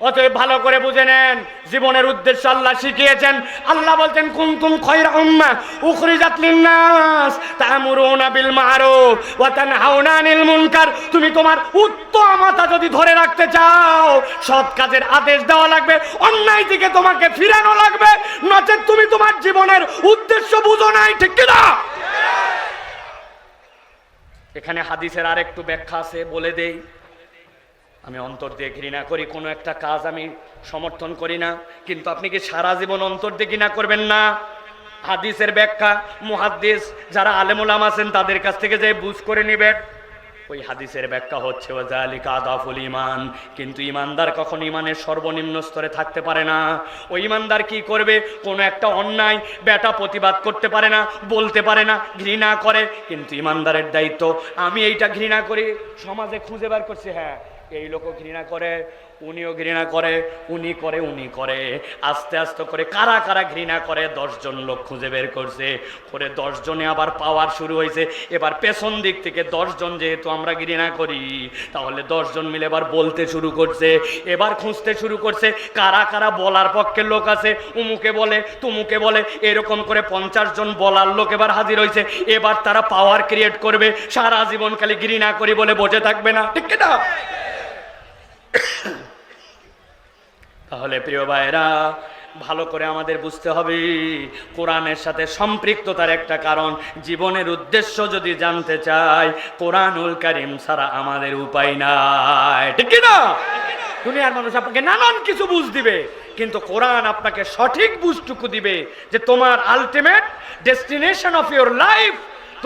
অতএব ভালো করে বুঝে নেন, জীবনের উদ্দেশ্য আল্লাহ শিখিয়েছেন। আল্লাহ বলছেন কুনতুম খায়রা উম্মাহ উখরিজাত লিন-নাস তা'মুরুনা বিল মা'রুফ ওয়া তানহাউনা আনিল মুনকার। তুমি তোমার উত্তমতা যদি ধরে রাখতে চাও, সৎ কাজের আদেশ দেওয়া লাগবে, অন্যায় থেকে তোমাকে ফিরানো লাগবে, নচেত তুমি তোমার জীবনের উদ্দেশ্য বুঝো নাই। ঠিক কি না? এখানে হাদিসের আরেকটু ব্যাখ্যা আছে, বলে দেই। আমি অন্তর দিয়ে ঘৃণা করি কোনো একটা কাজ, আমি সমর্থন করি না, কিন্তু আপনি কি সারা জীবন অন্তর দিয়ে ঘৃণা করবেন না? হাদিসের ব্যাখ্যা মুহাদ্দিস যারা আলেম উলামা আছেন তাদের কাছ থেকে যে বুঝ করে নেবেন। ওই হাদিসের ব্যাখ্যা হচ্ছে ওয়াজালিকা আদাফুল ঈমান। কিন্তু ইমানদার কখন ইমানের সর্বনিম্ন স্তরে থাকতে পারে না। ওই ইমানদার কি করবে? কোনো একটা অন্যায় বেটা প্রতিবাদ করতে পারে না, বলতে পারে না, ঘৃণা করে। কিন্তু ইমানদারের দায়িত্ব, আমি এইটা ঘৃণা করি, সমাজে খুঁজে বার করছি, হ্যাঁ এই লোকও ঘৃণা করে, উনিও ঘৃণা করে, উনি করে, উনি করে, আস্তে আস্তে করে কারা কারা ঘৃণা করে 10 জন লোক খুঁজে বের করছে, করে 10 জনে আবার পাওয়ার শুরু হয়েছে। এবার পেছন দিক থেকে 10 জন যেহেতু আমরা ঘৃণা করি, তাহলে 10 জন মিলে এবার বলতে শুরু করছে, এবার খুঁজতে শুরু করছে কারা কারা বলার পক্ষের লোক আছে, উমুকে বলে তুমুকে বলে, এরকম করে 50 জন বলার লোক এবার হাজির হয়েছে। এবার তারা পাওয়ার ক্রিয়েট করবে, সারা জীবন খালি ঘৃণা করি বলে বসে থাকবে না। ঠিক না? তাহলে প্রিয় ভাইরা, ভালো করে আমাদের বুঝতে হবে কোরআনের সাথে সম্পৃক্ততার একটা কারণ। জীবনের উদ্দেশ্য যদি জানতে চাই, কোরআনুল কারীম ছাড়া আমাদের উপায় নাই। ঠিক না? দুনিয়ার মানুষ আপনাকে নানান কিছু বুঝ দিবে, কিন্তু কোরআন আপনাকে সঠিক বুঝটুকু দিবে যে তোমার ultimate destination of your life,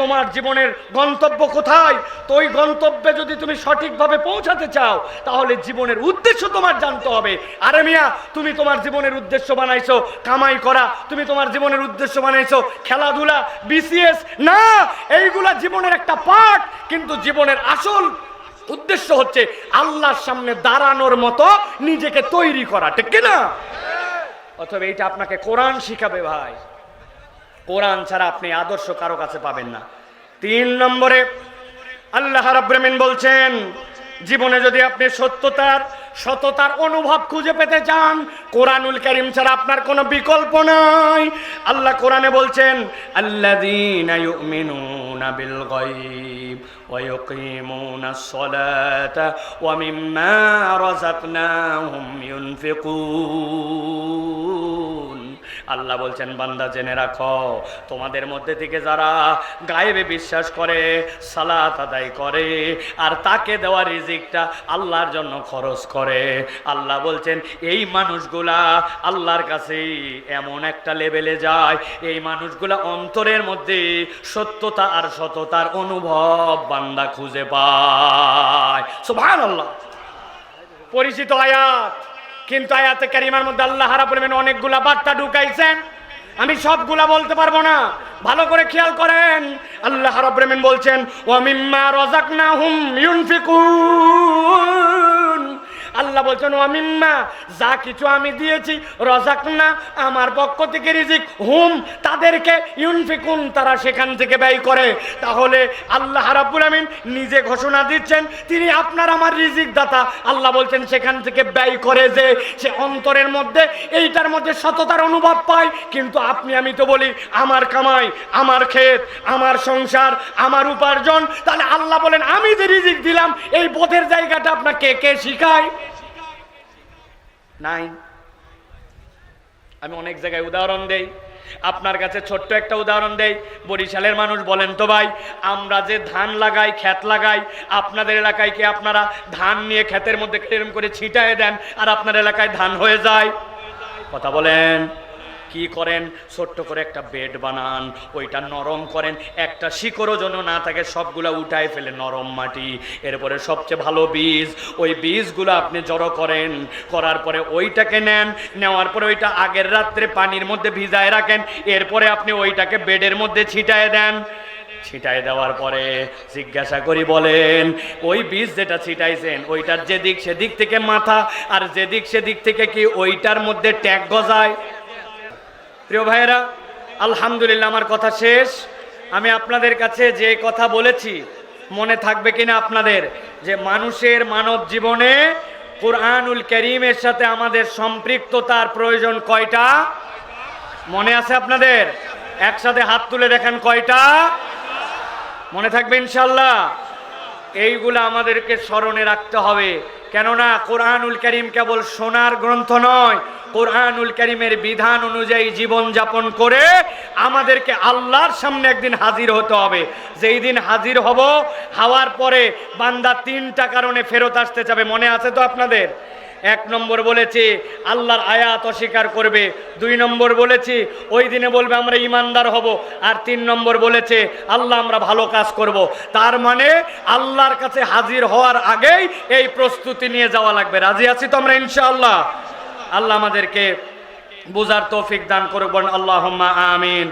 তোমার জীবনের গন্তব্য কোথায়। তো ওই গন্তব্যে যদি তুমি সঠিকভাবে পৌঁছাতে চাও, তাহলে জীবনের উদ্দেশ্য তোমার জানতে হবে। আরে মিয়া, তুমি তোমার জীবনের উদ্দেশ্য বানাইছো কামাই করা, তুমি তোমার জীবনের উদ্দেশ্য বানাইছো খেলাধুলা, বিসিএস, না, এইগুলা জীবনের একটা পার্ট, কিন্তু জীবনের আসল উদ্দেশ্য হচ্ছে আল্লাহর সামনে দাঁড়ানোর মতো নিজেকে তৈরি করা। ঠিক কিনা? অথবা এইটা আপনাকে কোরআন শিখাবে ভাই। কোরআন ছাড়া আপনি আদর্শ কারো কাছে পাবেন না। 3 নম্বরে আল্লাহ রাব্বুল আমিন বলছেন, জীবনে যদি আপনি সততার অনুভব খুঁজে পেতে চান, কোরআনুল কারীম ছাড়া আপনার কোনো বিকল্প নাই। আল্লাহ কোরআনে বলছেন, আল্লাযীনা ইউমিনুনা বিল গায়ব ওয়া ইউকিমুনাস সালাতা ওয়া মিম্মা রাযাকনাহুম ইউনফিকুন। আল্লাহ বলছেন, বান্দা জেনে রাখো, তোমাদের মধ্যে থেকে যারা গায়েবে বিশ্বাস করে, সালাত আদায় করে, আর তাকে দেওয়া রিজিকটা আল্লাহর জন্য খরচ করে, আল্লাহ বলছেন এই মানুষগুলা আল্লাহর কাছে এমন একটা লেভেলে যায়, এই মানুষগুলা অন্তরের মধ্যে সত্যতা আর সততার অনুভব বান্দা খুঁজে পায়। সুবহানাল্লাহ। পরিচিত আয়াত, কিন্তু আয়াতে কারিমার মধ্যে আল্লাহ রাব্বুল আলামিন অনেকগুলা বার্তা ঢুকাইছেন, আমি সবগুলা বলতে পারবো না, ভালো করে খেয়াল করেন। আল্লাহ রাব্বুল আলামিন বলছেন ওয়া মিম্মা রাযাকনাহুম ইউনফিকুন, আল্লাহ বলছেন ওয়া মিম্মা, যা কিছু আমি দিয়েছি, রাযাকনা আমার পক্ষ থেকে রিজিক, হুম তাদেরকে, ইউনফিকুন তারা সেখান থেকে ব্যয় করে। তাহলে আল্লাহ রাব্বুল আমিন নিজে ঘোষণা দিচ্ছেন তিনি আপনার আমার রিজিক দাতা। আল্লাহ বলছেন সেখান থেকে ব্যয় করে, যে সে অন্তরের মধ্যে এইটার মধ্যে সততার অনুভব পায়। কিন্তু আপনি আমি তো বলি আমার কামাই, আমার ক্ষেত, আমার সংসার, আমার উপার্জন। তাহলে আল্লাহ বলেন আমি যে রিজিক দিলাম এই বোধের জায়গাটা আপনাকে কে শিখায়? নাই। আমি অনেক জায়গায় উদাহরণ দেই, আপনার কাছে ছোট্ট একটা উদাহরণ দেই। বরিশালের মানুষ বলেন তো ভাই, আমরা যে ধান লাগাই, ক্ষেত লাগাই, আপনাদের এলাকায় কি আপনারা ধান নিয়ে ক্ষেতের মধ্যে এরকম করে ছিটায় দেন আর আপনার এলাকায় ধান হয়ে যায়? কথা বলেন। কি করেন? ছোট্ট করে একটা বেড বানান, ওইটা নরম করেন, একটা শিকড়ও যেন না থাকে, সবগুলা উঠায় ফেলে নরম মাটি, এরপরে সবচেয়ে ভালো বীজ, ওই বীজগুলো আপনি জড়ো করেন, করার পরে ওইটাকে নেন, নেওয়ার পরে ওইটা আগের রাত্রে পানির মধ্যে ভিজায় রাখেন, এরপরে আপনি ওইটাকে বেডের মধ্যে ছিটায় দেন। ছিটাই দেওয়ার পরে জিজ্ঞাসা করি, বলেন ওই বীজ যেটা ছিটাইছেন ওইটার যেদিক সেদিক থেকে মাথা, আর যেদিক সেদিক থেকে কি ওইটার মধ্যে ট্যাগ গজায়? প্রিয় ভাইয়েরা, আলহামদুলিল্লাহ আমার কথা শেষ। আমি আপনাদের কাছে যে কথা বলেছি মনে থাকবে কিনা আপনাদের, যে মানুষের মানব জীবনে কুরআনুল কারীমের সাথে আমাদের সম্পৃক্ততার প্রয়োজন কয়টা? মনে আছে আপনাদের? একসাথে হাত তুলে দেখেন কয়টা? মনে থাকবে ইনশাআল্লাহ। এইগুলো আমাদেরকে স্মরণে রাখতে হবে, কেননা কুরআনুল কারীম কেবল শোনার গ্রন্থ নয়, কুরআনুল কারীমের বিধান অনুযায়ী জীবন যাপন করে আমাদেরকে আল্লাহর সামনে একদিন হাজির হতে হবে। যেই দিন হাজির হব, হওয়ার পরে বান্দা তিনটা কারণে ফেরত আসতে যাবে। মনে আছে তো আপনাদের? এক নম্বর বলেছি আল্লাহর আয়াত অস্বীকার করবে, দুই নম্বর বলেছি ওই দিনে বলবে আমরা ইমানদার হব, আর তিন নম্বর বলেছে আল্লাহ আমরা ভালো কাজ করব। তার মানে আল্লাহর কাছে হাজির হওয়ার আগেই এই প্রস্তুতি নিয়ে যাওয়া লাগবে। রাজি আছি তো আমরা ইনশাআল্লাহ? আল্লাহ আমাদেরকে বুঝার তৌফিক দান করুন, আল্লাহুম্মা আমিন।